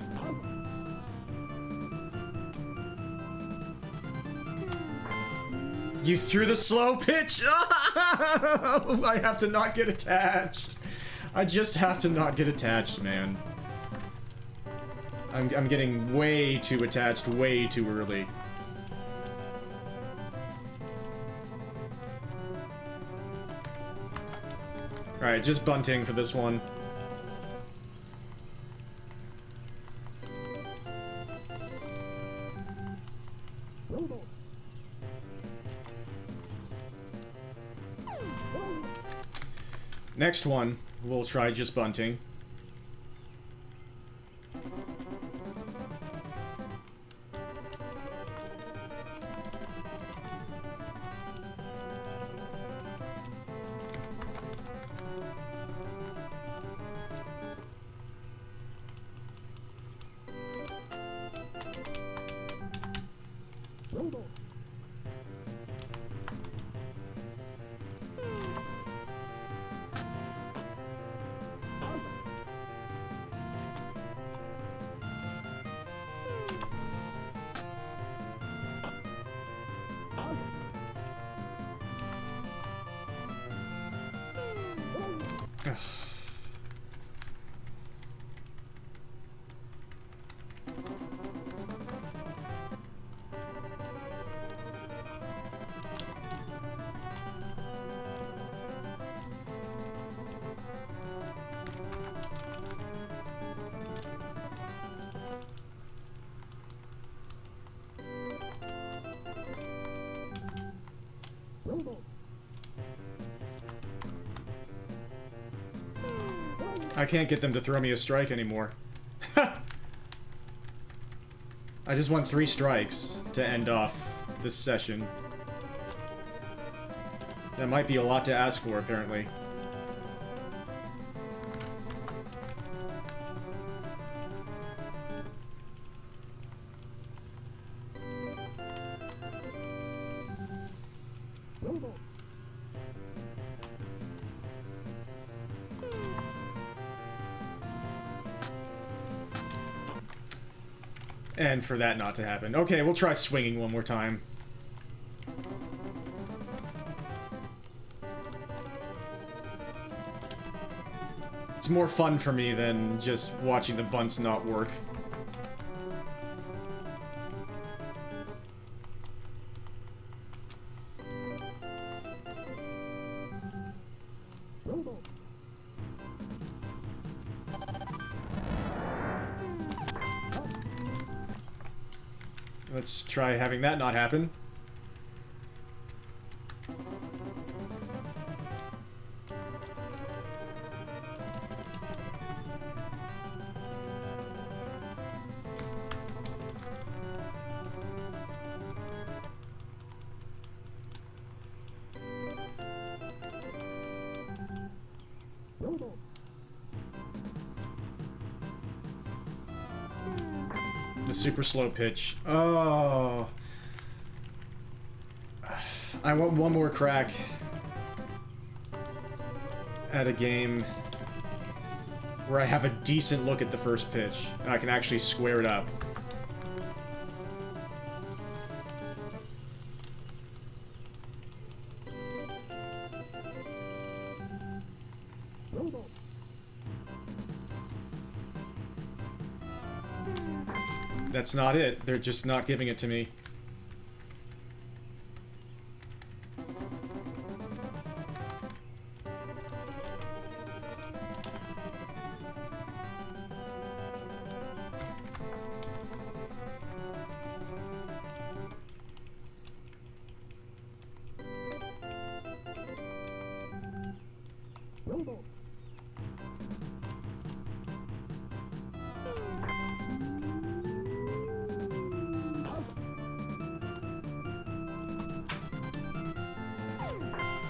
You threw the slow pitch! I have to not get attached. I just have to not get attached, man. I'm getting way too attached way too early. Alright, just bunting for this one. Next one, we'll try just bunting. I can't get them to throw me a strike anymore. I just want 3 strikes to end off this session. That might be a lot to ask for, apparently. And for that not to happen. Okay, we'll try swinging one more time. It's more fun for me than just watching the bunts not work. Let's try having that not happen. The super slow pitch. Oh. I want one more crack at a game where I have a decent look at the first pitch and I can actually square it up. That's not it. They're just not giving it to me.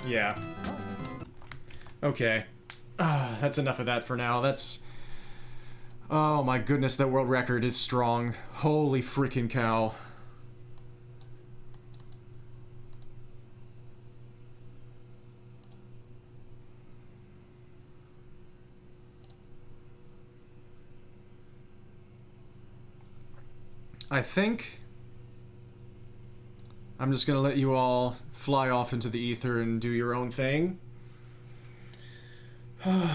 Yeah. Okay. That's enough of that for now. That's... Oh my goodness, that world record is strong. Holy freaking cow. I think I'm just gonna let you all fly off into the ether and do your own thing.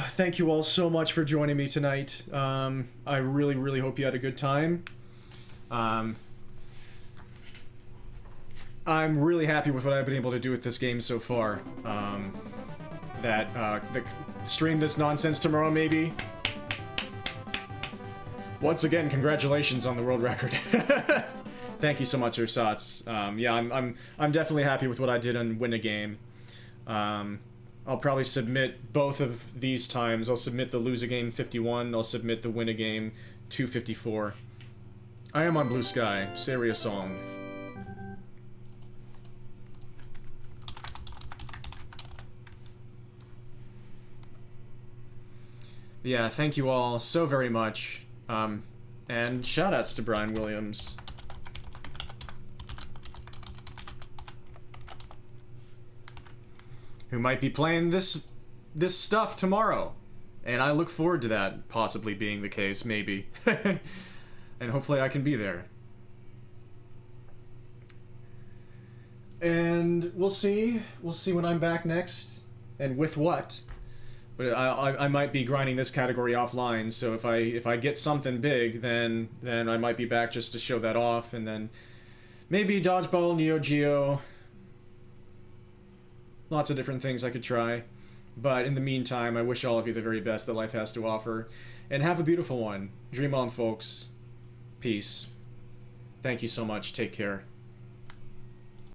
Thank you all so much for joining me tonight. I really, really hope you had a good time. I'm really happy with what I've been able to do with this game so far. stream this nonsense tomorrow, maybe. Once again, congratulations on the world record. Thank you so much, Ursatz. Yeah, I'm definitely happy with what I did on Win a Game. I'll probably submit both of these times. I'll submit the Lose a Game 51. I'll submit the Win a Game 254. I am on Blue Sky. Saria Song. Yeah, thank you all so very much. And shoutouts to Brian Williams. Who might be playing this stuff tomorrow. And I look forward to that possibly being the case, maybe. And hopefully I can be there. And we'll see. We'll see when I'm back next. And with what. But I might be grinding this category offline, so if I get something big, then I might be back just to show that off, and then maybe Dodgeball, Neo Geo. Lots of different things I could try. But in the meantime, I wish all of you the very best that life has to offer. And have a beautiful one. Dream on, folks. Peace. Thank you so much. Take care.